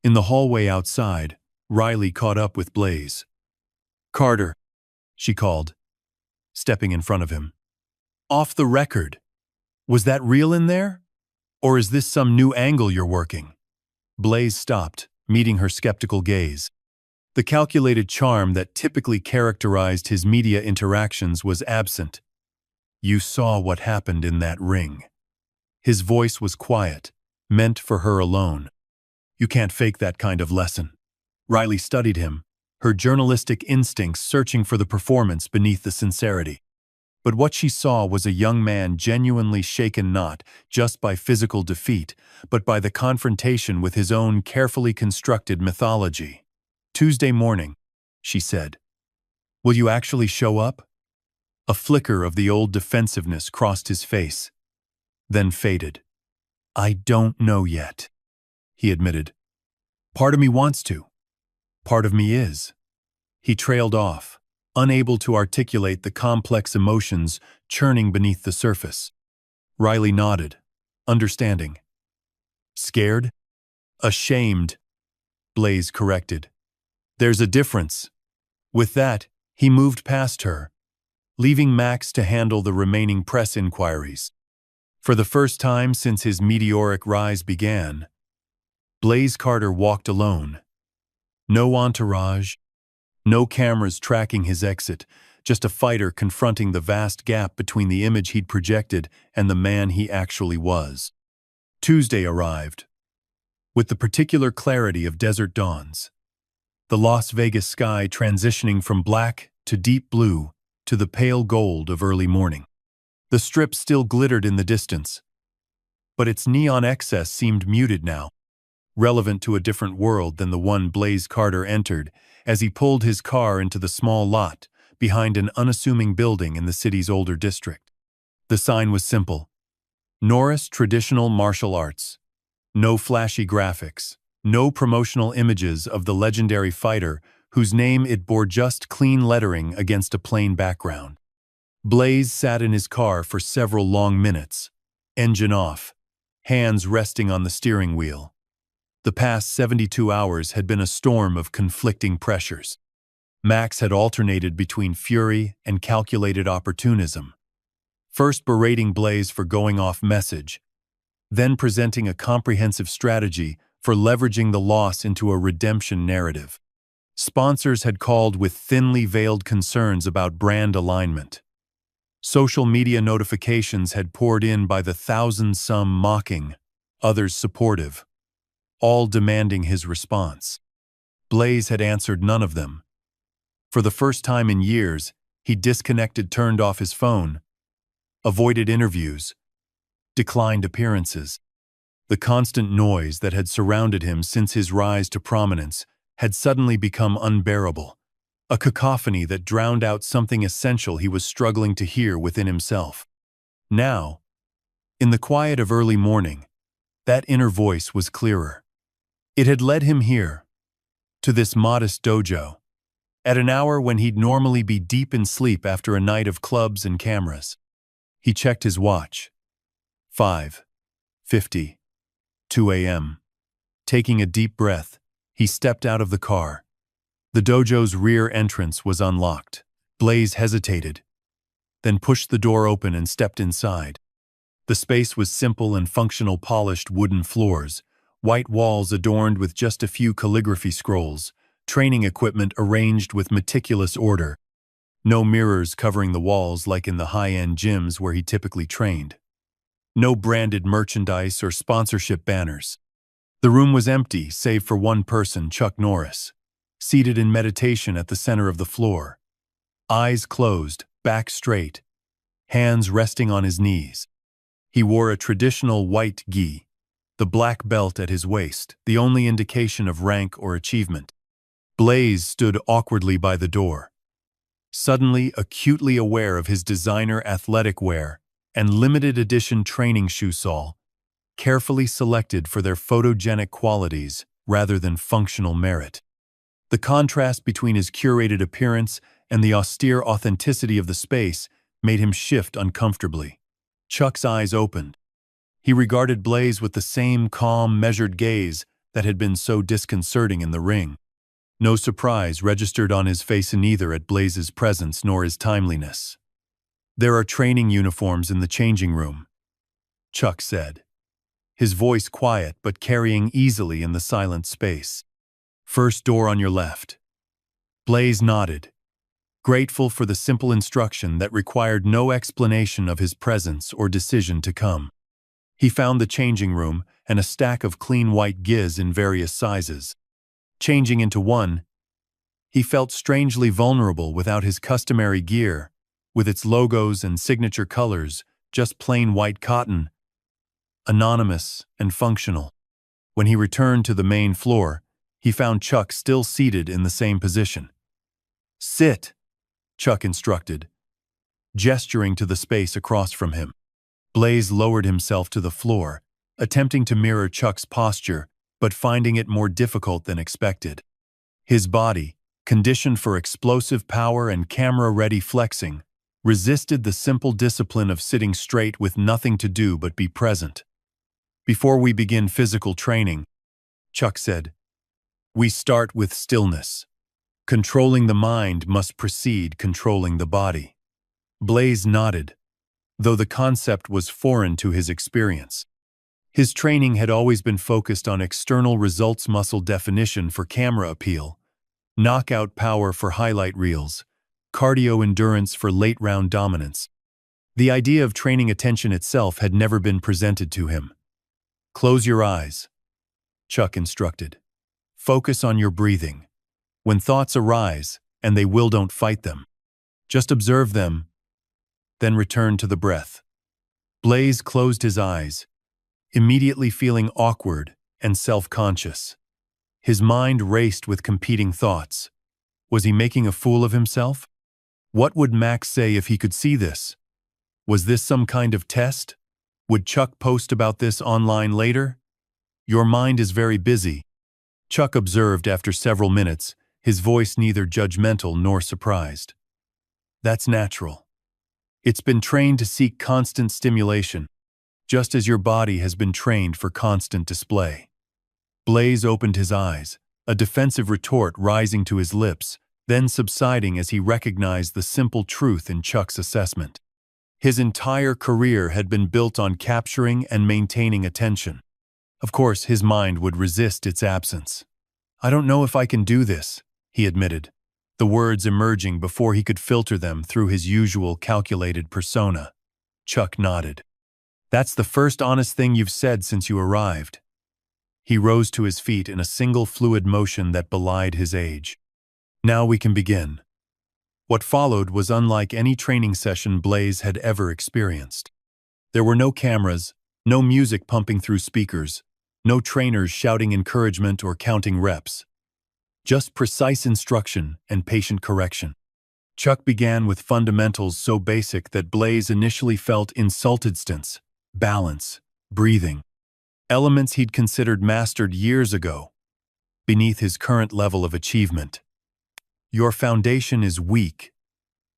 In the hallway outside, Riley caught up with Blaze. "Carter," she called, stepping in front of him. "Off the record. Was that real in there? Or is this some new angle you're working?" Blaze stopped, meeting her skeptical gaze. The calculated charm that typically characterized his media interactions was absent. "You saw what happened in that ring." His voice was quiet, meant for her alone. "You can't fake that kind of lesson." Riley studied him, her journalistic instincts searching for the performance beneath the sincerity. But what she saw was a young man genuinely shaken not just by physical defeat, but by the confrontation with his own carefully constructed mythology. "Tuesday morning," she said. "Will you actually show up?" A flicker of the old defensiveness crossed his face, then faded. "I don't know yet," he admitted. "Part of me wants to. Part of me is." He trailed off, unable to articulate the complex emotions churning beneath the surface. Riley nodded, understanding. "Scared?" "Ashamed," Blaze corrected. "There's a difference." With that, he moved past her, leaving Max to handle the remaining press inquiries. For the first time since his meteoric rise began, Blaze Carter walked alone. No entourage, no cameras tracking his exit, just a fighter confronting the vast gap between the image he'd projected and the man he actually was. Tuesday arrived, with the particular clarity of desert dawns, the Las Vegas sky transitioning from black to deep blue to the pale gold of early morning. The Strip still glittered in the distance, but its neon excess seemed muted now, relevant to a different world than the one Blaze Carter entered as he pulled his car into the small lot behind an unassuming building in the city's older district. The sign was simple: Norris Traditional Martial Arts. No flashy graphics, no promotional images of the legendary fighter whose name it bore, just clean lettering against a plain background. Blaze sat in his car for several long minutes, engine off, hands resting on the steering wheel. The past 72 hours had been a storm of conflicting pressures. Max had alternated between fury and calculated opportunism, first berating Blaze for going off message, then presenting a comprehensive strategy for leveraging the loss into a redemption narrative. Sponsors had called with thinly veiled concerns about brand alignment. Social media notifications had poured in by the thousand, some mocking, others supportive, all demanding his response. Blaze had answered none of them. For the first time in years, he disconnected, turned off his phone, avoided interviews, declined appearances. The constant noise that had surrounded him since his rise to prominence had suddenly become unbearable, a cacophony that drowned out something essential he was struggling to hear within himself. Now, in the quiet of early morning, that inner voice was clearer. It had led him here, to this modest dojo, at an hour when he'd normally be deep in sleep after a night of clubs and cameras. He checked his watch. 5:50, 2 a.m. Taking a deep breath, he stepped out of the car. The dojo's rear entrance was unlocked. Blaze hesitated, then pushed the door open and stepped inside. The space was simple and functional: polished wooden floors, white walls adorned with just a few calligraphy scrolls, training equipment arranged with meticulous order. No mirrors covering the walls like in the high-end gyms where he typically trained. No branded merchandise or sponsorship banners. The room was empty save for one person, Chuck Norris, seated in meditation at the center of the floor. Eyes closed, back straight, hands resting on his knees. He wore a traditional white gi, the black belt at his waist, the only indication of rank or achievement. Blaze stood awkwardly by the door, suddenly acutely aware of his designer athletic wear and limited edition training shoe sole, carefully selected for their photogenic qualities rather than functional merit. The contrast between his curated appearance and the austere authenticity of the space made him shift uncomfortably. Chuck's eyes opened. He regarded Blaze with the same calm, measured gaze that had been so disconcerting in the ring. No surprise registered on his face neither at Blaze's presence nor his timeliness. "There are training uniforms in the changing room," Chuck said, his voice quiet but carrying easily in the silent space. "First door on your left." Blaze nodded, grateful for the simple instruction that required no explanation of his presence or decision to come. He found the changing room and a stack of clean white gis in various sizes. Changing into one, he felt strangely vulnerable without his customary gear, with its logos and signature colors, just plain white cotton, anonymous and functional. When he returned to the main floor, he found Chuck still seated in the same position. "Sit," Chuck instructed, gesturing to the space across from him. Blaze lowered himself to the floor, attempting to mirror Chuck's posture, but finding it more difficult than expected. His body, conditioned for explosive power and camera-ready flexing, resisted the simple discipline of sitting straight with nothing to do but be present. "Before we begin physical training," Chuck said, "we start with stillness. Controlling the mind must precede controlling the body." Blaze nodded, though the concept was foreign to his experience. His training had always been focused on external results, muscle definition for camera appeal, knockout power for highlight reels, cardio endurance for late-round dominance. The idea of training attention itself had never been presented to him. "Close your eyes," Chuck instructed. "Focus on your breathing. When thoughts arise, and they will, don't fight them. Just observe them, then return to the breath." Blaze closed his eyes, immediately feeling awkward and self-conscious. His mind raced with competing thoughts. Was he making a fool of himself? What would Max say if he could see this? Was this some kind of test? Would Chuck post about this online later? "Your mind is very busy," Chuck observed after several minutes, his voice neither judgmental nor surprised. "That's natural. It's been trained to seek constant stimulation, just as your body has been trained for constant display." Blaze opened his eyes, a defensive retort rising to his lips, then subsiding as he recognized the simple truth in Chuck's assessment. His entire career had been built on capturing and maintaining attention. Of course, his mind would resist its absence. "I don't know if I can do this," he admitted, the words emerging before he could filter them through his usual calculated persona. Chuck nodded. "That's the first honest thing you've said since you arrived." He rose to his feet in a single fluid motion that belied his age. "Now we can begin." What followed was unlike any training session Blaze had ever experienced. There were no cameras, no music pumping through speakers, no trainers shouting encouragement or counting reps. Just precise instruction and patient correction. Chuck began with fundamentals so basic that Blaze initially felt insulted: balance, breathing. Elements he'd considered mastered years ago, beneath his current level of achievement. "Your foundation is weak,"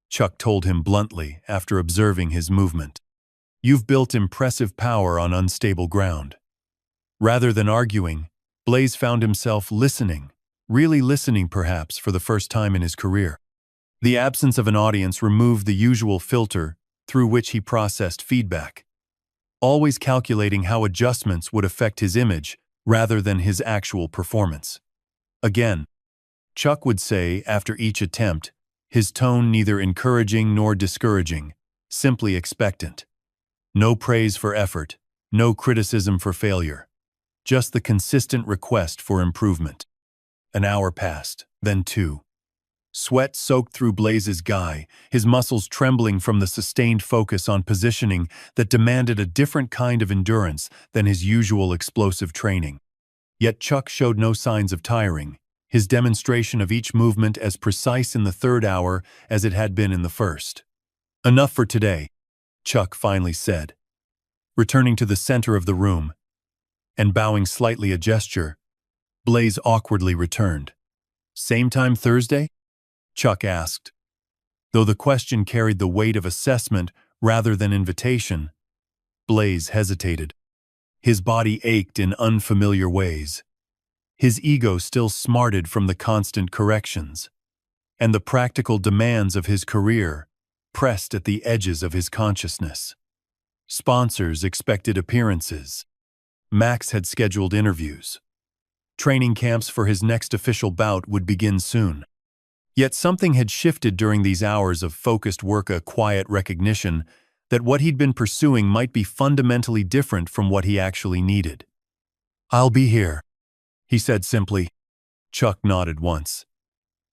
Chuck told him bluntly after observing his movement. "You've built impressive power on unstable ground." Rather than arguing, Blaze found himself listening, really listening perhaps for the first time in his career. The absence of an audience removed the usual filter through which he processed feedback, always calculating how adjustments would affect his image rather than his actual performance. Again, Chuck would say after each attempt, his tone neither encouraging nor discouraging, simply expectant. No praise for effort, no criticism for failure, just the consistent request for improvement. An hour passed, then two. Sweat soaked through Blaze's guy, his muscles trembling from the sustained focus on positioning that demanded a different kind of endurance than his usual explosive training. Yet Chuck showed no signs of tiring, his demonstration of each movement as precise in the third hour as it had been in the first. "Enough for today," Chuck finally said, returning to the center of the room, and bowing slightly a gesture. Blaze awkwardly returned. Same time Thursday? Chuck asked. Though the question carried the weight of assessment rather than invitation, Blaze hesitated. His body ached in unfamiliar ways. His ego still smarted from the constant corrections, and the practical demands of his career pressed at the edges of his consciousness. Sponsors expected appearances. Max had scheduled interviews. Training camps for his next official bout would begin soon. Yet something had shifted during these hours of focused work, a quiet recognition that what he'd been pursuing might be fundamentally different from what he actually needed. "I'll be here," he said simply. Chuck nodded once.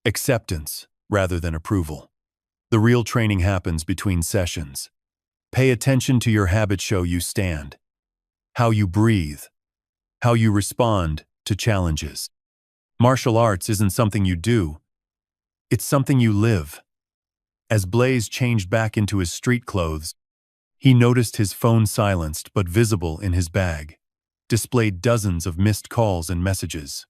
Acceptance rather than approval. The real training happens between sessions. Pay attention to your habits, show you stand, how you breathe, how you respond to challenges. Martial arts isn't something you do, it's something you live. As Blaze changed back into his street clothes, he noticed his phone silenced but visible in his bag, displayed dozens of missed calls and messages.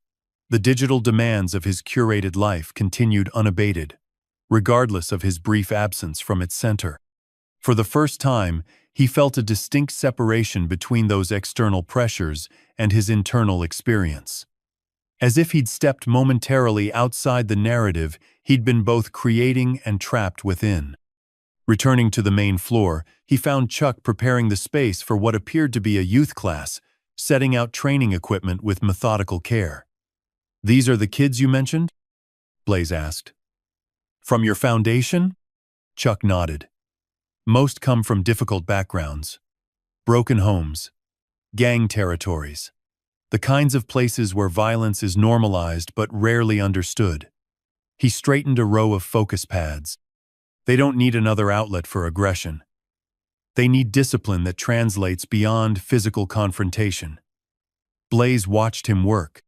The digital demands of his curated life continued unabated, regardless of his brief absence from its center. For the first time, he felt a distinct separation between those external pressures and his internal experience. As if he'd stepped momentarily outside the narrative he'd been both creating and trapped within. Returning to the main floor, he found Chuck preparing the space for what appeared to be a youth class, setting out training equipment with methodical care. "These are the kids you mentioned?" Blaze asked. "From your foundation?" Chuck nodded. "Most come from difficult backgrounds. Broken homes. Gang territories. The kinds of places where violence is normalized but rarely understood." He straightened a row of focus pads. They don't need another outlet for aggression. They need discipline that translates beyond physical confrontation. Blaze watched him work,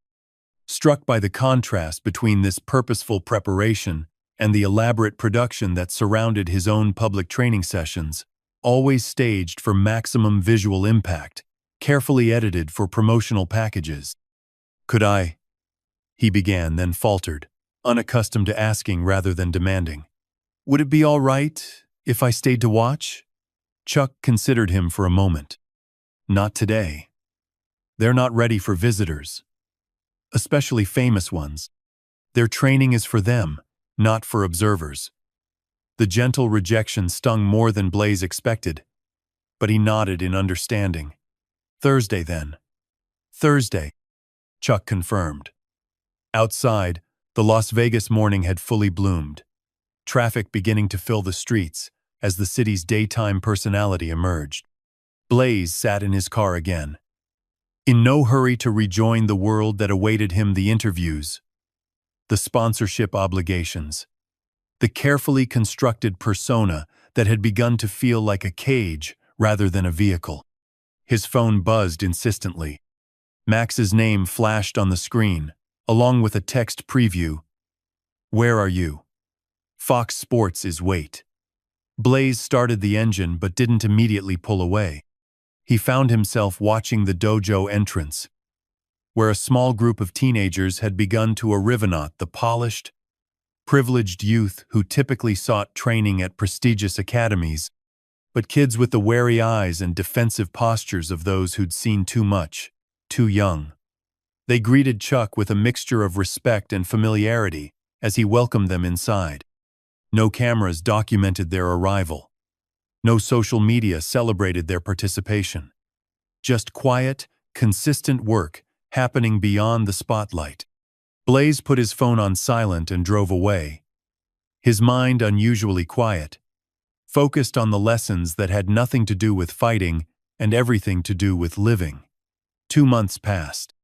struck by the contrast between this purposeful preparation and the elaborate production that surrounded his own public training sessions, always staged for maximum visual impact, carefully edited for promotional packages. "Could I?" he began, then faltered, unaccustomed to asking rather than demanding. "Would it be all right if I stayed to watch?" Chuck considered him for a moment. "Not today. They're not ready for visitors, especially famous ones. Their training is for them, not for observers." The gentle rejection stung more than Blaze expected, but he nodded in understanding. "Thursday, then." "Thursday," Chuck confirmed. Outside, the Las Vegas morning had fully bloomed, traffic beginning to fill the streets as the city's daytime personality emerged. Blaze sat in his car again, in no hurry to rejoin the world that awaited him: the interviews, the sponsorship obligations, the carefully constructed persona that had begun to feel like a cage rather than a vehicle. His phone buzzed insistently. Max's name flashed on the screen, along with a text preview. "Where are you? Fox Sports is wait." Blaze started the engine but didn't immediately pull away. He found himself watching the dojo entrance, where a small group of teenagers had begun to arrive, the polished, privileged youth who typically sought training at prestigious academies, but kids with the wary eyes and defensive postures of those who'd seen too much, too young. They greeted Chuck with a mixture of respect and familiarity as he welcomed them inside. No cameras documented their arrival. No social media celebrated their participation. Just quiet, consistent work happening beyond the spotlight. Blaze put his phone on silent and drove away, his mind unusually quiet, focused on the lessons that had nothing to do with fighting and everything to do with living. 2 months passed.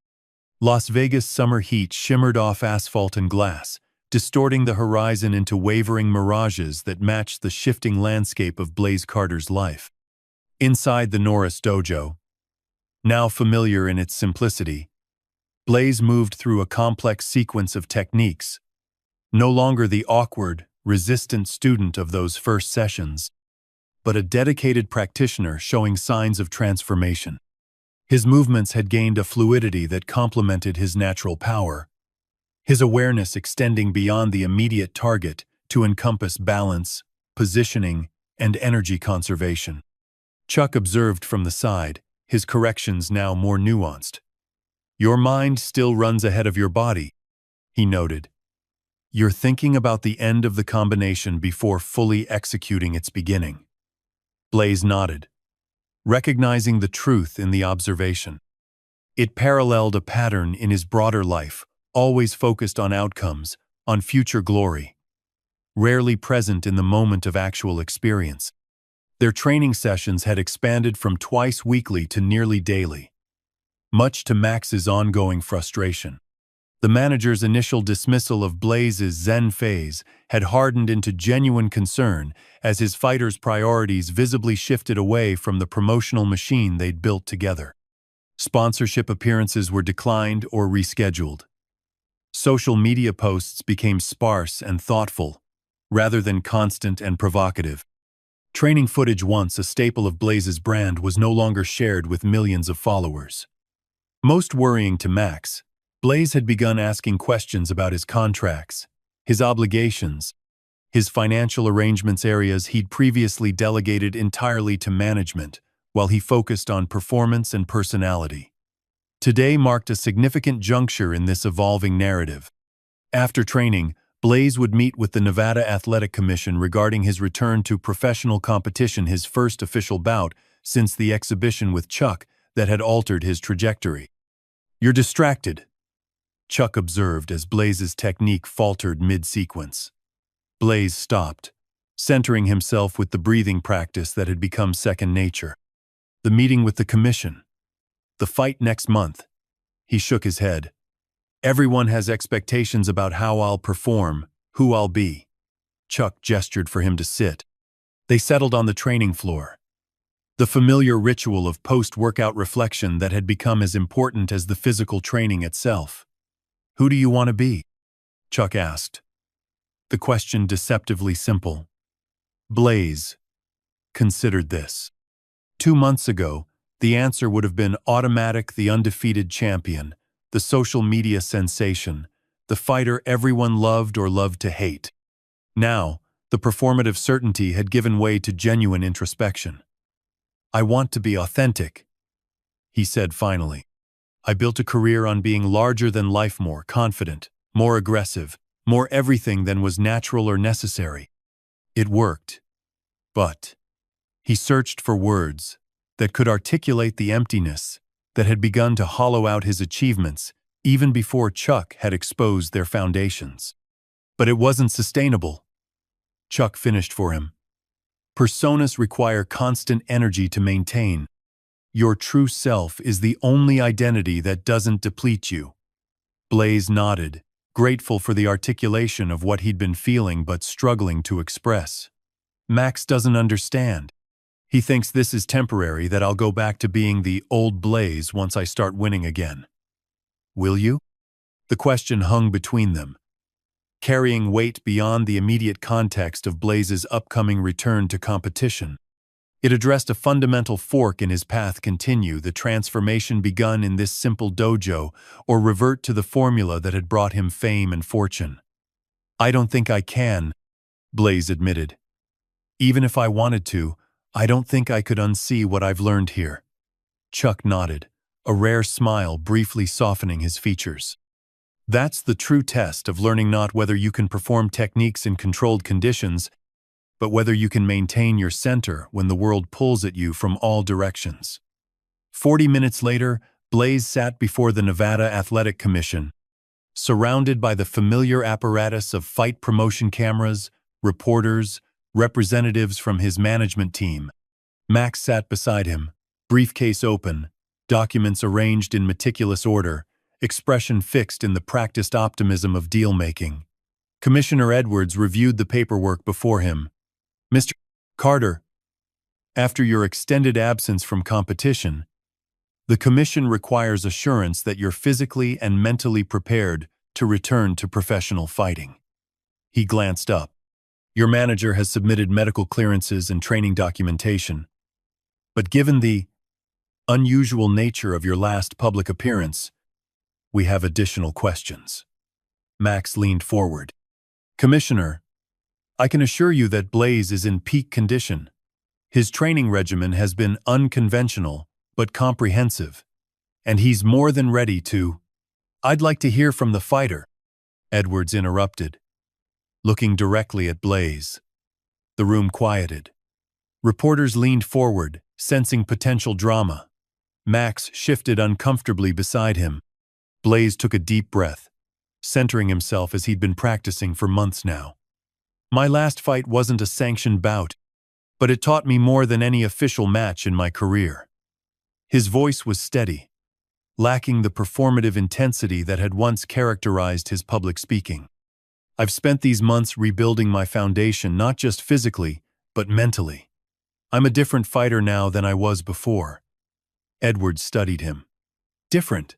Las Vegas summer heat shimmered off asphalt and glass, distorting the horizon into wavering mirages that matched the shifting landscape of Blaze Carter's life. Inside the Norris dojo, now familiar in its simplicity, Blaze moved through a complex sequence of techniques, no longer the awkward, resistant student of those first sessions. but a dedicated practitioner showing signs of transformation. His movements had gained a fluidity that complemented his natural power, his awareness extending beyond the immediate target to encompass balance, positioning, and energy conservation. Chuck observed from the side, his corrections now more nuanced. "Your mind still runs ahead of your body," he noted. "You're thinking about the end of the combination before fully executing its beginning." Blaze nodded, recognizing the truth in the observation. It paralleled a pattern in his broader life, always focused on outcomes, on future glory, rarely present in the moment of actual experience. Their training sessions had expanded from twice weekly to nearly daily, much to Max's ongoing frustration. The manager's initial dismissal of Blaze's Zen phase had hardened into genuine concern as his fighters' priorities visibly shifted away from the promotional machine they'd built together. Sponsorship appearances were declined or rescheduled. Social media posts became sparse and thoughtful, rather than constant and provocative. Training footage, once a staple of Blaze's brand, was no longer shared with millions of followers. Most worrying to Max, Blaze had begun asking questions about his contracts, his obligations, his financial arrangements, areas he'd previously delegated entirely to management, while he focused on performance and personality. Today marked a significant juncture in this evolving narrative. After training, Blaze would meet with the Nevada Athletic Commission regarding his return to professional competition, his first official bout since the exhibition with Chuck that had altered his trajectory. "You're distracted," Chuck observed as Blaze's technique faltered mid-sequence. Blaze stopped, centering himself with the breathing practice that had become second nature. "The meeting with the commission. The fight next month." He shook his head. "Everyone has expectations about how I'll perform, who I'll be." Chuck gestured for him to sit. They settled on the training floor. The familiar ritual of post-workout reflection that had become as important as the physical training itself. "Who do you want to be?" Chuck asked. The question deceptively simple. Blaze considered this. 2 months ago, the answer would have been automatic: the undefeated champion, the social media sensation, the fighter everyone loved or loved to hate. Now, the performative certainty had given way to genuine introspection. "I want to be authentic," he said finally. "I built a career on being larger than life, more confident, more aggressive, more everything than was natural or necessary. It worked. But..." He searched for words that could articulate the emptiness that had begun to hollow out his achievements even before Chuck had exposed their foundations. "But it wasn't sustainable," Chuck finished for him. "Personas require constant energy to maintain. Your true self is the only identity that doesn't deplete you." Blaze nodded, grateful for the articulation of what he'd been feeling but struggling to express. "Max doesn't understand. He thinks this is temporary, that I'll go back to being the old Blaze once I start winning again." "Will you?" The question hung between them, carrying weight beyond the immediate context of Blaze's upcoming return to competition. It addressed a fundamental fork in his path: continue the transformation begun in this simple dojo, or revert to the formula that had brought him fame and fortune. "I don't think I can," Blaze admitted. "Even if I wanted to, I don't think I could unsee what I've learned here." Chuck nodded, a rare smile briefly softening his features. "That's the true test of learning, not whether you can perform techniques in controlled conditions, but whether you can maintain your center when the world pulls at you from all directions." 40 minutes later, Blaze sat before the Nevada Athletic Commission, surrounded by the familiar apparatus of fight promotion cameras, reporters, representatives from his management team. Max sat beside him, briefcase open, documents arranged in meticulous order, expression fixed in the practiced optimism of deal-making. Commissioner Edwards reviewed the paperwork before him. "Mr. Carter, after your extended absence from competition, the Commission requires assurance that you're physically and mentally prepared to return to professional fighting." He glanced up. Your manager has submitted medical clearances and training documentation, but given the unusual nature of your last public appearance, we have additional questions." Max leaned forward. "Commissioner, I can assure you that Blaze is in peak condition. His training regimen has been unconventional but comprehensive, and he's more than ready to—" "I'd like to hear from the fighter," Edwards interrupted, looking directly at Blaze. The room quieted. Reporters leaned forward, sensing potential drama. Max shifted uncomfortably beside him. Blaze took a deep breath, centering himself as he'd been practicing for months now. "My last fight wasn't a sanctioned bout, but it taught me more than any official match in my career." His voice was steady, lacking the performative intensity that had once characterized his public speaking. "I've spent these months rebuilding my foundation, not just physically, but mentally. I'm a different fighter now than I was before." Edwards studied him. "Different?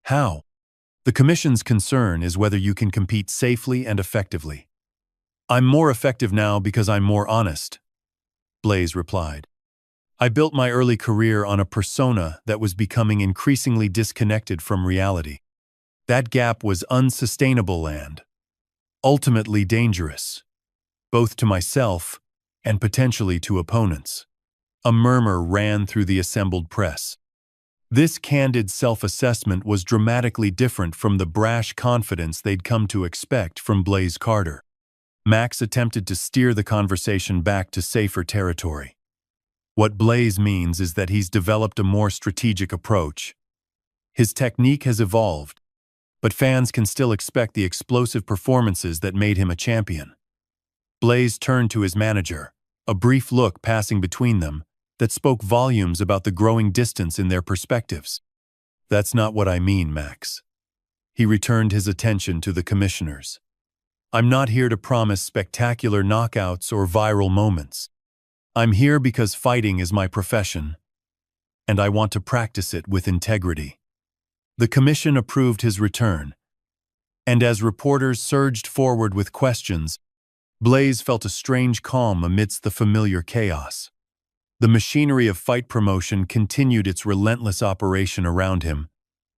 How?" "The commission's concern is whether you can compete safely and effectively." "I'm more effective now because I'm more honest," Blaze replied. "I built my early career on a persona that was becoming increasingly disconnected from reality. That gap was unsustainable and ultimately dangerous, both to myself and potentially to opponents." A murmur ran through the assembled press. This candid self-assessment was dramatically different from the brash confidence they'd come to expect from Blaze Carter. Max attempted to steer the conversation back to safer territory. "What Blaze means is that he's developed a more strategic approach. His technique has evolved, but fans can still expect the explosive performances that made him a champion." Blaze turned to his manager, a brief look passing between them that spoke volumes about the growing distance in their perspectives. "That's not what I mean, Max." He returned his attention to the commissioners. "I'm not here to promise spectacular knockouts or viral moments. I'm here because fighting is my profession, and I want to practice it with integrity." The commission approved his return, and as reporters surged forward with questions, Blaze felt a strange calm amidst the familiar chaos. The machinery of fight promotion continued its relentless operation around him,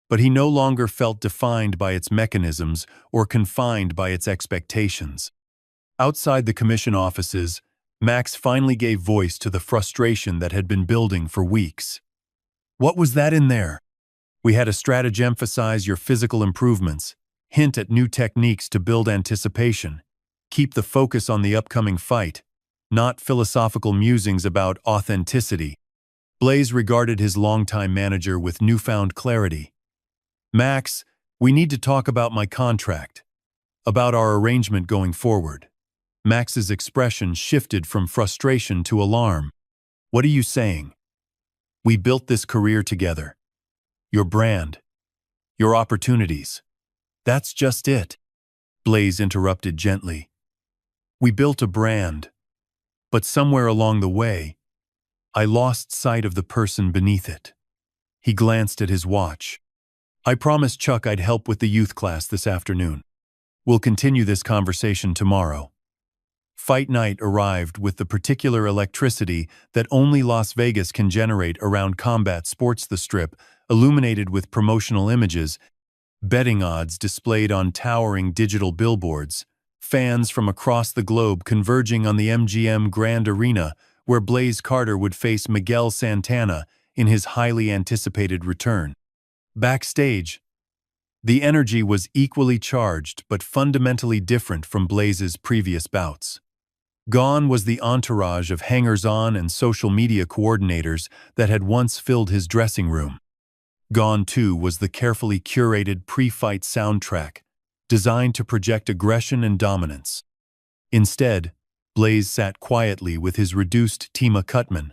but he no longer felt defined by its mechanisms or confined by its expectations. Outside the commission offices, Max finally gave voice to the frustration that had been building for weeks. "What was that in there? We had a strategy emphasize your physical improvements, hint at new techniques to build anticipation, keep the focus on the upcoming fight, not philosophical musings about authenticity." Blaze regarded his longtime manager with newfound clarity. "Max, we need to talk about my contract, about our arrangement going forward." Max's expression shifted from frustration to alarm. "What are you saying? We built this career together. Your brand, your opportunities. That's just it." Blaze interrupted gently. "We built a brand, but somewhere along the way, I lost sight of the person beneath it." He glanced at his watch. "I promised Chuck I'd help with the youth class this afternoon. We'll continue this conversation tomorrow." Fight night arrived with the particular electricity that only Las Vegas can generate around combat sports. The Strip, illuminated with promotional images, betting odds displayed on towering digital billboards, fans from across the globe converging on the MGM Grand Arena where Blaze Carter would face Miguel Santana in his highly anticipated return. Backstage, the energy was equally charged but fundamentally different from Blaze's previous bouts. Gone was the entourage of hangers-on and social media coordinators that had once filled his dressing room. Gone, too, was the carefully curated pre-fight soundtrack, designed to project aggression and dominance. Instead, Blaze sat quietly with his reduced Tima Cutman,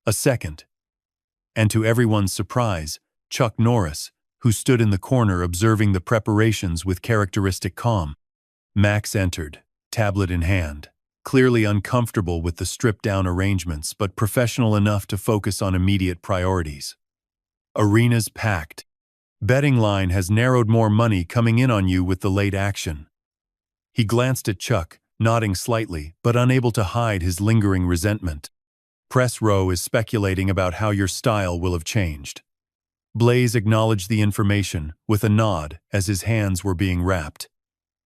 a second, and to everyone's surprise, Chuck Norris, who stood in the corner observing the preparations with characteristic calm. Max entered, tablet in hand, clearly uncomfortable with the stripped-down arrangements but professional enough to focus on immediate priorities. "Arena's packed. Betting line has narrowed, more money coming in on you with the late action." He glanced at Chuck, nodding slightly, but unable to hide his lingering resentment. Press row is speculating about how your style will have changed. Blaze acknowledged the information with a nod as his hands were being wrapped.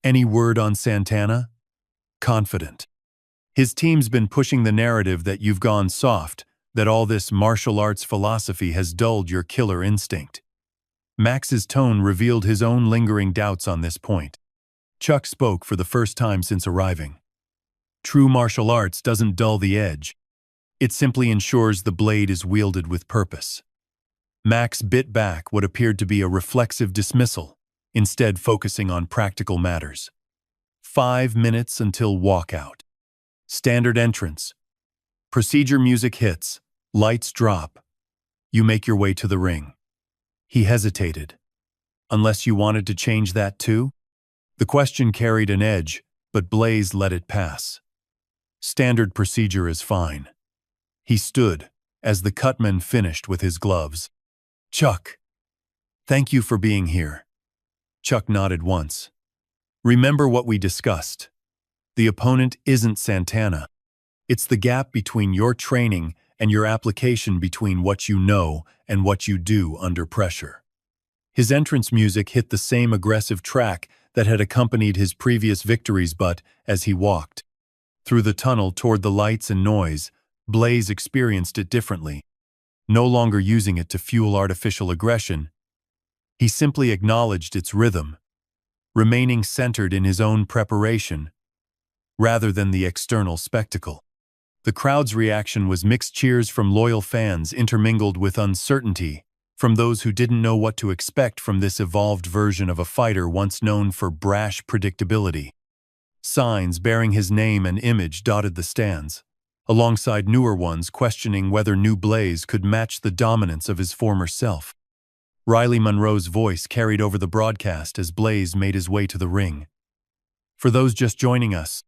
Any word on Santana? Confident. His team's been pushing the narrative that you've gone soft, that all this martial arts philosophy has dulled your killer instinct. Max's tone revealed his own lingering doubts on this point. Chuck spoke for the first time since arriving. True martial arts doesn't dull the edge. It simply ensures the blade is wielded with purpose. Max bit back what appeared to be a reflexive dismissal, instead focusing on practical matters. 5 minutes until walkout. Standard entrance. Procedure music hits. Lights drop. You make your way to the ring. He hesitated. Unless you wanted to change that too? The question carried an edge, but Blaze let it pass. Standard procedure is fine. He stood as the cutman finished with his gloves. Chuck, thank you for being here. Chuck nodded once. Remember what we discussed. The opponent isn't Santana. It's the gap between your training and your application, between what you know and what you do under pressure. His entrance music hit the same aggressive track that had accompanied his previous victories, but as he walked through the tunnel toward the lights and noise, Blaze experienced it differently. No longer using it to fuel artificial aggression, he simply acknowledged its rhythm, remaining centered in his own preparation, rather than the external spectacle. The crowd's reaction was mixed cheers from loyal fans intermingled with uncertainty from those who didn't know what to expect from this evolved version of a fighter once known for brash predictability. Signs bearing his name and image dotted the stands, alongside newer ones questioning whether new Blaze could match the dominance of his former self. Riley Monroe's voice carried over the broadcast as Blaze made his way to the ring. For those just joining us,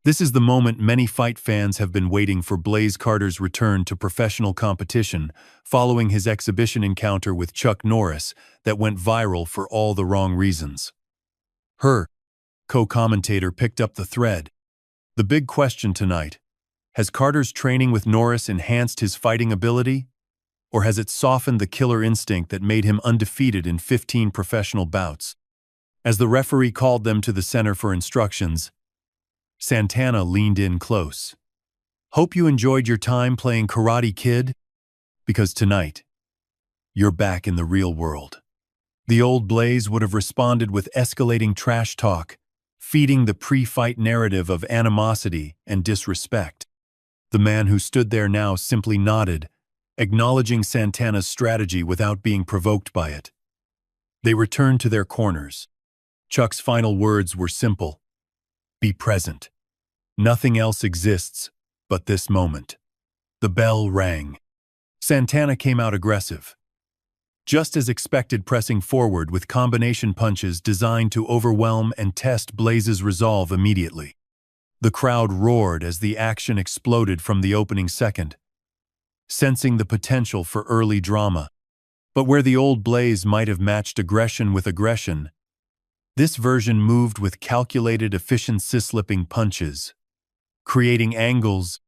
this is the moment many fight fans have been waiting for. Blaze Carter's return to professional competition following his exhibition encounter with Chuck Norris that went viral for all the wrong reasons. Her co-commentator picked up the thread. The big question tonight: has Carter's training with Norris enhanced his fighting ability, or has it softened the killer instinct that made him undefeated in 15 professional bouts? As the referee called them to the center for instructions, Santana leaned in close. Hope you enjoyed your time playing Karate Kid, because tonight, you're back in the real world. The old Blaze would have responded with escalating trash talk, feeding the pre-fight narrative of animosity and disrespect. The man who stood there now simply nodded, acknowledging Santana's strategy without being provoked by it. They returned to their corners. Chuck's final words were simple: be present. Nothing else exists but this moment. The bell rang. Santana came out aggressive, just as expected, pressing forward with combination punches designed to overwhelm and test Blaze's resolve immediately. The crowd roared as the action exploded from the opening second, sensing the potential for early drama. But where the old Blaze might have matched aggression with aggression, this version moved with calculated efficiency, slipping punches, creating angles,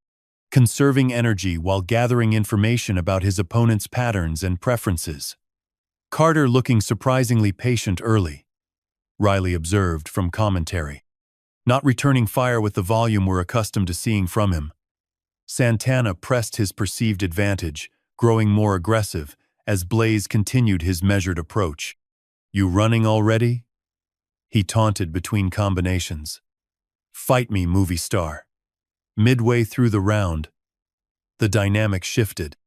conserving energy while gathering information about his opponent's patterns and preferences. Carter looking surprisingly patient early, Riley observed from commentary, not returning fire with the volume we're accustomed to seeing from him. Santana pressed his perceived advantage, growing more aggressive as Blaze continued his measured approach. You running already? He taunted between combinations. Fight me, movie star. Midway through the round, the dynamic shifted.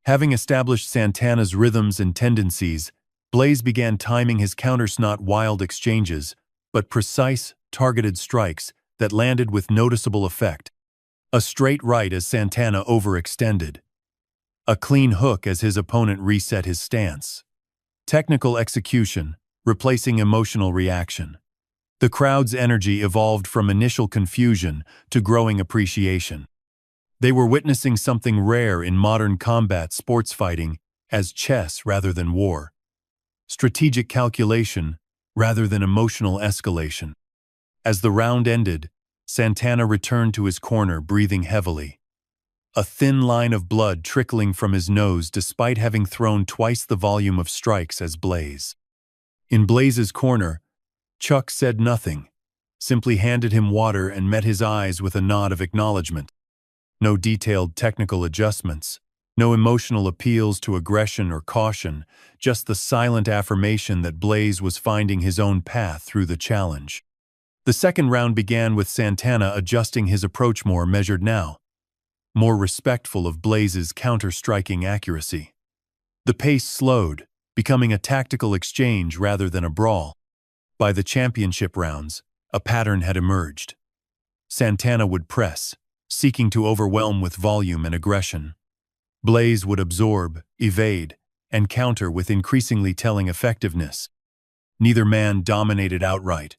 Having established Santana's rhythms and tendencies, Blaze began timing his counters, not wild exchanges, but precise, targeted strikes that landed with noticeable effect. A straight right as Santana overextended. A clean hook as his opponent reset his stance. Technical execution, replacing emotional reaction. The crowd's energy evolved from initial confusion to growing appreciation. They were witnessing something rare in modern combat sports, fighting as chess rather than war. Strategic calculation rather than emotional escalation. As the round ended, Santana returned to his corner, breathing heavily. A thin line of blood trickling from his nose despite having thrown twice the volume of strikes as Blaze. In Blaze's corner, Chuck said nothing, simply handed him water and met his eyes with a nod of acknowledgement. No detailed technical adjustments, no emotional appeals to aggression or caution, just the silent affirmation that Blaze was finding his own path through the challenge. The second round began with Santana adjusting his approach, more measured now, more respectful of Blaze's counter-striking accuracy. The pace slowed, becoming a tactical exchange rather than a brawl. By the championship rounds, a pattern had emerged. Santana would press, seeking to overwhelm with volume and aggression. Blaze would absorb, evade, and counter with increasingly telling effectiveness. Neither man dominated outright,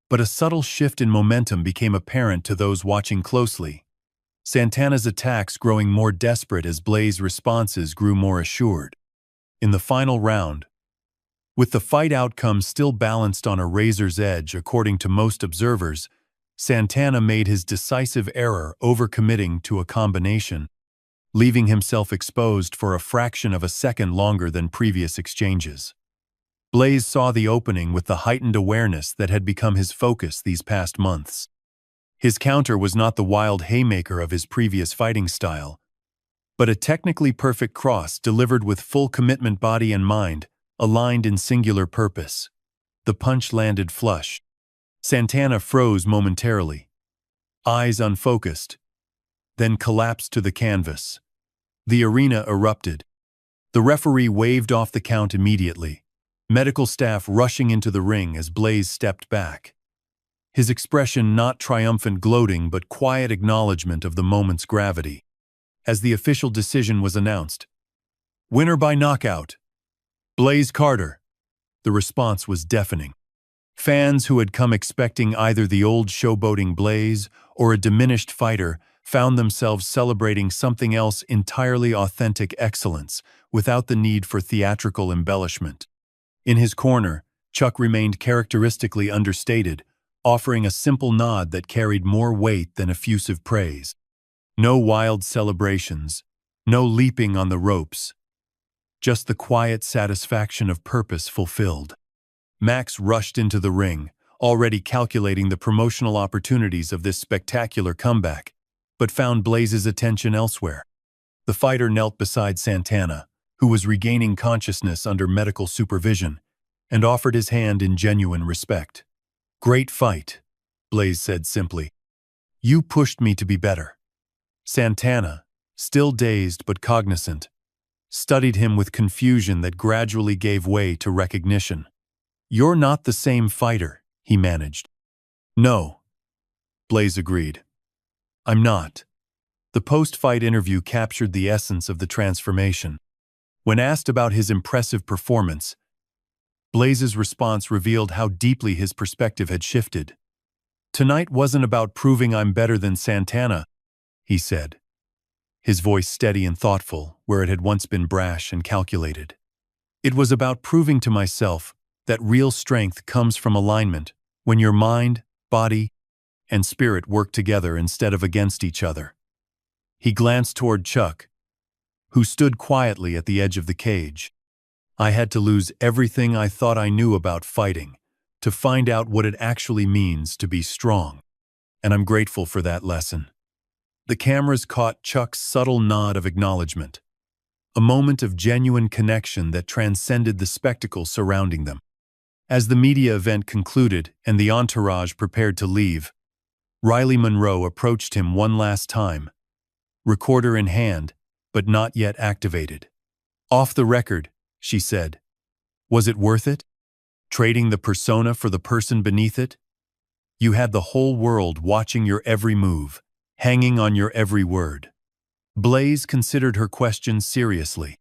but a subtle shift in momentum became apparent to those watching closely. Santana's attacks growing more desperate as Blaze's responses grew more assured. In the final round, with the fight outcome still balanced on a razor's edge according to most observers, Santana made his decisive error, overcommitting to a combination, leaving himself exposed for a fraction of a second longer than previous exchanges. Blaze saw the opening with the heightened awareness that had become his focus these past months. His counter was not the wild haymaker of his previous fighting style, but a technically perfect cross delivered with full commitment, body and mind, aligned in singular purpose. The punch landed flush. Santana froze momentarily, eyes unfocused, then collapsed to the canvas. The arena erupted. The referee waved off the count immediately, medical staff rushing into the ring as Blaze stepped back. His expression not triumphant gloating but quiet acknowledgement of the moment's gravity. As the official decision was announced, winner by knockout, Blaze Carter. The response was deafening. Fans who had come expecting either the old showboating Blaze or a diminished fighter found themselves celebrating something else entirely authentic: excellence, without the need for theatrical embellishment. In his corner, Chuck remained characteristically understated, offering a simple nod that carried more weight than effusive praise. No wild celebrations, no leaping on the ropes, just the quiet satisfaction of purpose fulfilled. Max rushed into the ring, already calculating the promotional opportunities of this spectacular comeback, but found Blaze's attention elsewhere. The fighter knelt beside Santana, who was regaining consciousness under medical supervision, and offered his hand in genuine respect. "Great fight," Blaze said simply. "You pushed me to be better." Santana, still dazed but cognizant, studied him with confusion that gradually gave way to recognition. "You're not the same fighter," he managed. "No," Blaze agreed. "I'm not." The post-fight interview captured the essence of the transformation. When asked about his impressive performance, Blaze's response revealed how deeply his perspective had shifted. "Tonight wasn't about proving I'm better than Santana," he said, his voice steady and thoughtful where it had once been brash and calculated. "It was about proving to myself that real strength comes from alignment, when your mind, body, and spirit work together instead of against each other." He glanced toward Chuck, who stood quietly at the edge of the cage. "I had to lose everything I thought I knew about fighting to find out what it actually means to be strong, and I'm grateful for that lesson." The cameras caught Chuck's subtle nod of acknowledgement, a moment of genuine connection that transcended the spectacle surrounding them. As the media event concluded and the entourage prepared to leave, Riley Monroe approached him one last time, recorder in hand, but not yet activated. "Off the record," she said. "Was it worth it? Trading the persona for the person beneath it? You had the whole world watching your every move, hanging on your every word." Blaze considered her question seriously.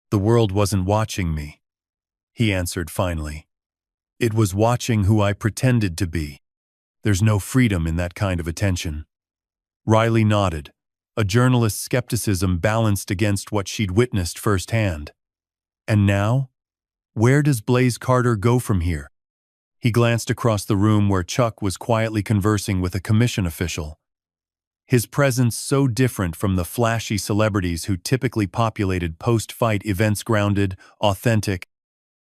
"The world wasn't watching me," he answered finally. "It was watching who I pretended to be. There's no freedom in that kind of attention." Riley nodded, a journalist's skepticism balanced against what she'd witnessed firsthand. "And now? Where does Blaze Carter go from here?" He glanced across the room where Chuck was quietly conversing with a commission official. His presence so different from the flashy celebrities who typically populated post-fight events, grounded, authentic,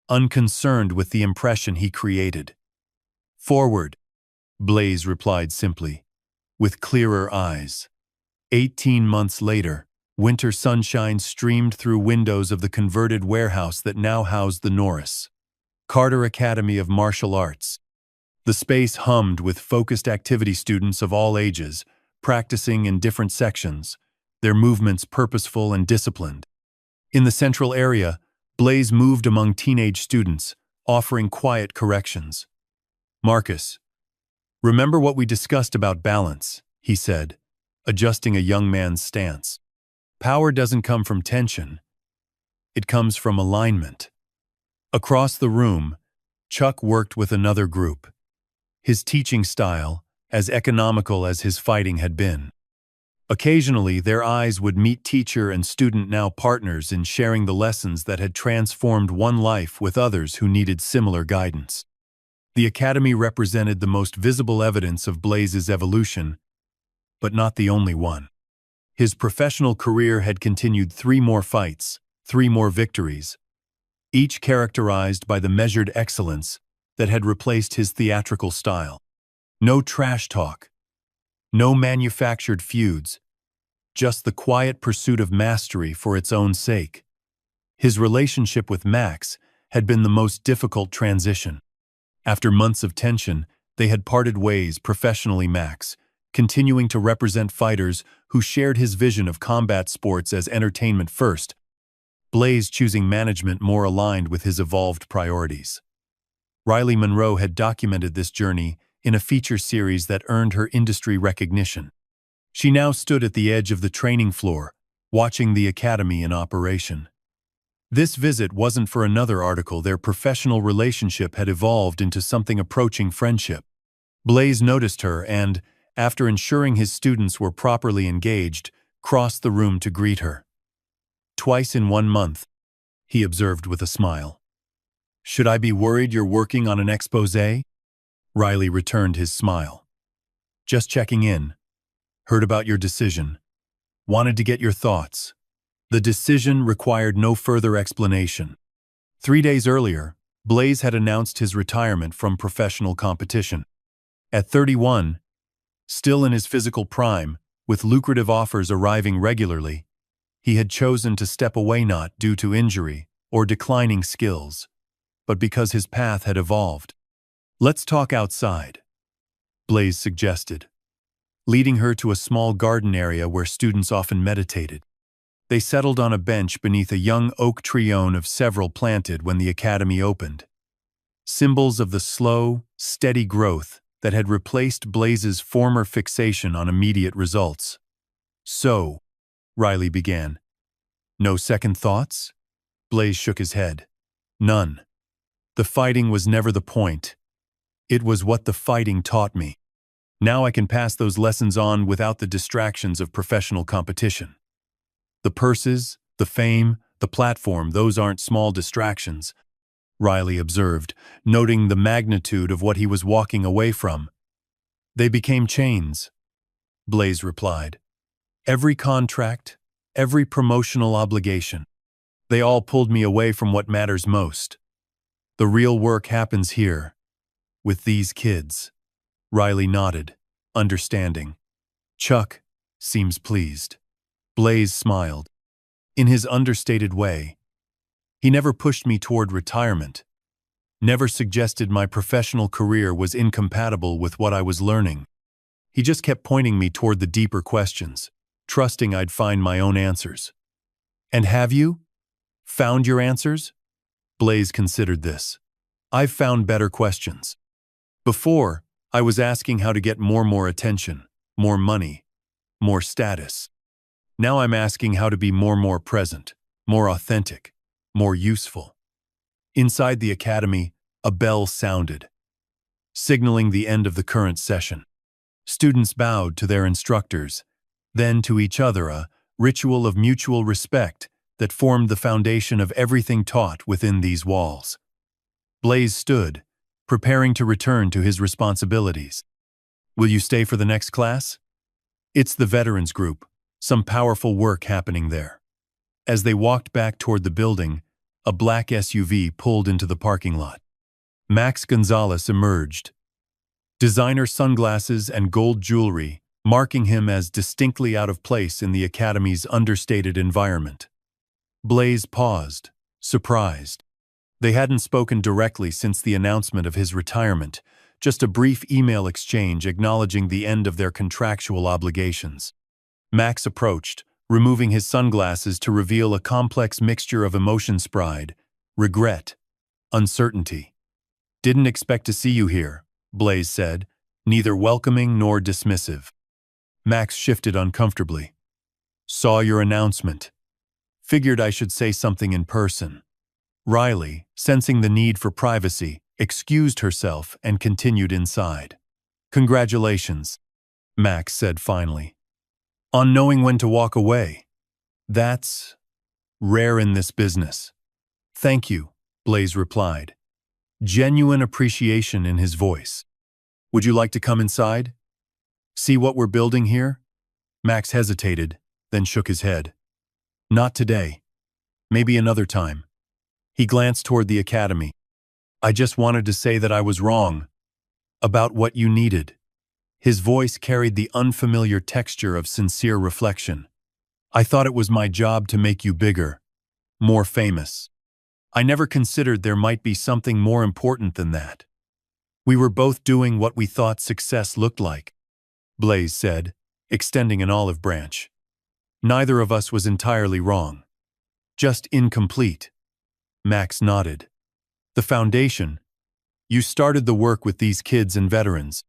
unconcerned with the impression he created. "Forward," Blaze replied simply, with clearer eyes. 18 months later, winter sunshine streamed through windows of the converted warehouse that now housed the Norris Carter Academy of Martial Arts. The space hummed with focused activity students of all ages, practicing in different sections, their movements purposeful and disciplined. In the central area, Blaze moved among teenage students, offering quiet corrections. "Marcus, remember what we discussed about balance," he said, adjusting a young man's stance. "Power doesn't come from tension. It comes from alignment." Across the room, Chuck worked with another group. His teaching style, as economical as his fighting had been. Occasionally, their eyes would meet, teacher and student now partners in sharing the lessons that had transformed one life with others who needed similar guidance. The academy represented the most visible evidence of Blaze's evolution, but not the only one. His professional career had continued 3 more fights, 3 more victories, each characterized by the measured excellence that had replaced his theatrical style. No trash talk, no manufactured feuds, just the quiet pursuit of mastery for its own sake. His relationship with Max had been the most difficult transition. After months of tension, they had parted ways professionally. Max, continuing to represent fighters who shared his vision of combat sports as entertainment first, Blaze choosing management more aligned with his evolved priorities. Riley Monroe had documented this journey in a feature series that earned her industry recognition. She now stood at the edge of the training floor, watching the academy in operation. This visit wasn't for another article. Their professional relationship had evolved into something approaching friendship. Blaze noticed her and, after ensuring his students were properly engaged, crossed the room to greet her. "Twice in 1 month," he observed with a smile. "Should I be worried you're working on an exposé?" Riley returned his smile. "Just checking in. Heard about your decision. Wanted to get your thoughts." The decision required no further explanation. 3 days earlier, Blaze had announced his retirement from professional competition. At 31, still in his physical prime, with lucrative offers arriving regularly, he had chosen to step away not due to injury or declining skills, but because his path had evolved. "Let's talk outside," Blaze suggested, leading her to a small garden area where students often meditated. They settled on a bench beneath a young oak tree, one of several planted when the academy opened. Symbols of the slow, steady growth that had replaced Blaze's former fixation on immediate results. "So," Riley began. "No second thoughts?" Blaze shook his head. "None. The fighting was never the point. It was what the fighting taught me. Now I can pass those lessons on without the distractions of professional competition. The purses, the fame, the platform, those aren't small distractions," Riley observed, noting the magnitude of what he was walking away from. "They became chains," Blaze replied. "Every contract, every promotional obligation. They all pulled me away from what matters most. The real work happens here, with these kids." Riley nodded, understanding. "Chuck seems pleased." Blaze smiled. In his understated way, he never pushed me toward retirement, never suggested my professional career was incompatible with what I was learning. He just kept pointing me toward the deeper questions, trusting I'd find my own answers. "And have you found your answers?" Blaze considered this. "I've found better questions. Before, I was asking how to get more attention, more money, more status. Now I'm asking how to be more present, more authentic, more useful." Inside the academy, a bell sounded, signaling the end of the current session. Students bowed to their instructors, then to each other, a ritual of mutual respect that formed the foundation of everything taught within these walls. Blaze stood, preparing to return to his responsibilities. Will you stay for the next class? It's the veterans group, some powerful work happening there. As they walked back toward the building, a black SUV pulled into the parking lot. Max Gonzalez emerged, designer sunglasses and gold jewelry, marking him as distinctly out of place in the academy's understated environment. Blaze paused, surprised. They hadn't spoken directly since the announcement of his retirement, just a brief email exchange acknowledging the end of their contractual obligations. Max approached, removing his sunglasses to reveal a complex mixture of emotions: pride, regret, uncertainty. "Didn't expect to see you here," Blaze said, neither welcoming nor dismissive. Max shifted uncomfortably. "Saw your announcement. Figured I should say something in person." Riley, sensing the need for privacy, excused herself and continued inside. "Congratulations," Max said finally, "on knowing when to walk away. That's rare in this business." "Thank you," Blaze replied, genuine appreciation in his voice. "Would you like to come inside? See what we're building here?" Max hesitated, then shook his head. "Not today. Maybe another time." He glanced toward the academy. "I just wanted to say that I was wrong about what you needed." His voice carried the unfamiliar texture of sincere reflection. "I thought it was my job to make you bigger, more famous. I never considered there might be something more important than that. We were both doing what we thought success looked like," Blaze said, extending an olive branch. "Neither of us was entirely wrong. Just incomplete." Max nodded. "The foundation. You started the work with these kids and veterans.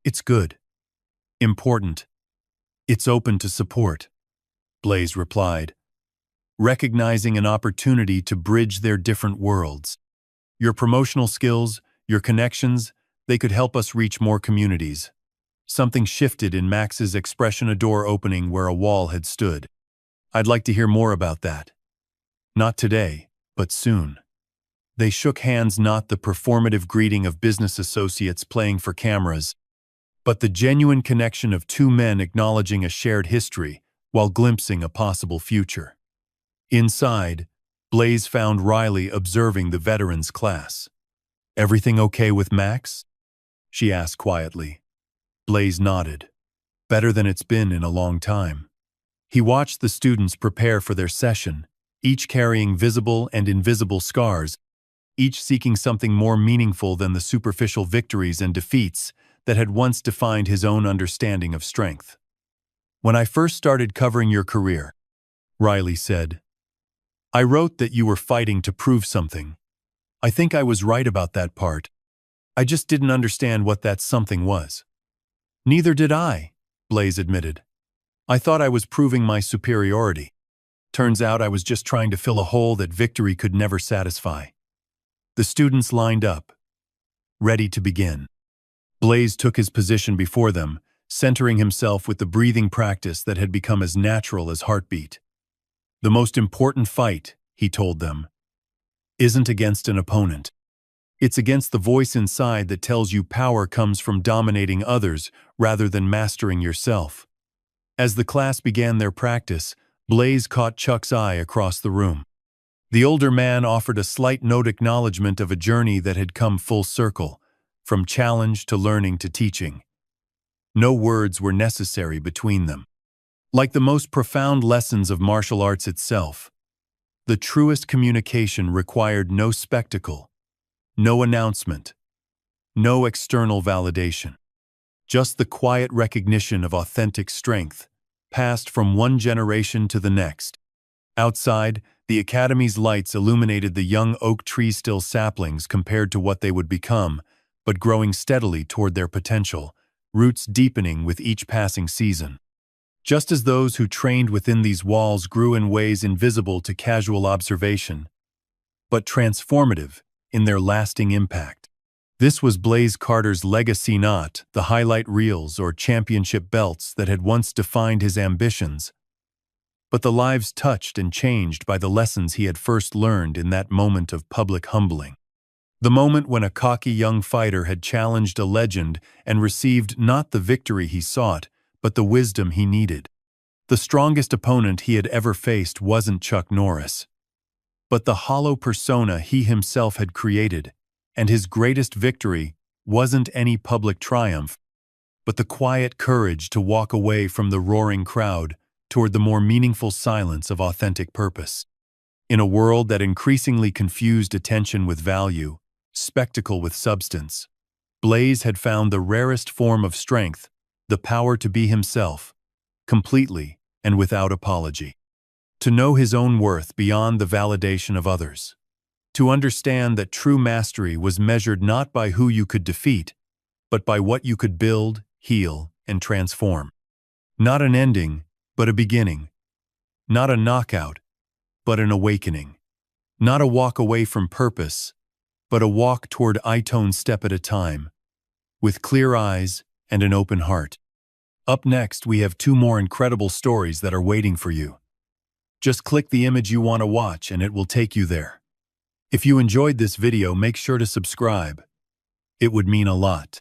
It's good. Important. It's open to support," Blaze replied, recognizing an opportunity to bridge their different worlds. "Your promotional skills, your connections, they could help us reach more communities." Something shifted in Max's expression, a door opening where a wall had stood. "I'd like to hear more about that. Not today, but soon." They shook hands, not the performative greeting of business associates playing for cameras, but the genuine connection of two men acknowledging a shared history while glimpsing a possible future. Inside, Blaze found Riley observing the veterans class. "Everything okay with Max?" she asked quietly. Blaze nodded. "Better than it's been in a long time." He watched the students prepare for their session, each carrying visible and invisible scars, each seeking something more meaningful than the superficial victories and defeats that had once defined his own understanding of strength. "When I first started covering your career," Riley said, "I wrote that you were fighting to prove something. I think I was right about that part. I just didn't understand what that something was." "Neither did I," Blaze admitted. "I thought I was proving my superiority. Turns out I was just trying to fill a hole that victory could never satisfy." The students lined up, ready to begin. Blaze took his position before them, centering himself with the breathing practice that had become as natural as heartbeat. "The most important fight," he told them, "isn't against an opponent. It's against the voice inside that tells you power comes from dominating others rather than mastering yourself." As the class began their practice, Blaze caught Chuck's eye across the room. The older man offered a slight note acknowledgement of a journey that had come full circle, from challenge to learning to teaching. No words were necessary between them. Like the most profound lessons of martial arts itself, the truest communication required no spectacle, no announcement, no external validation. Just the quiet recognition of authentic strength, passed from one generation to the next. Outside, the academy's lights illuminated the young oak trees, still saplings compared to what they would become, but growing steadily toward their potential, roots deepening with each passing season. Just as those who trained within these walls grew in ways invisible to casual observation, but transformative in their lasting impact. This was Blaze Carter's legacy, not the highlight reels or championship belts that had once defined his ambitions, but the lives touched and changed by the lessons he had first learned in that moment of public humbling. The moment when a cocky young fighter had challenged a legend and received not the victory he sought, but the wisdom he needed. The strongest opponent he had ever faced wasn't Chuck Norris, but the hollow persona he himself had created, and his greatest victory wasn't any public triumph, but the quiet courage to walk away from the roaring crowd toward the more meaningful silence of authentic purpose. In a world that increasingly confused attention with value, spectacle with substance, Blaze had found the rarest form of strength, the power to be himself, completely and without apology. To know his own worth beyond the validation of others. To understand that true mastery was measured not by who you could defeat, but by what you could build, heal, and transform. Not an ending, but a beginning. Not a knockout, but an awakening. Not a walk away from purpose, but a walk toward one step at a time, with clear eyes and an open heart. Up next, we have 2 more incredible stories that are waiting for you. Just click the image you want to watch and it will take you there. If you enjoyed this video, make sure to subscribe. It would mean a lot.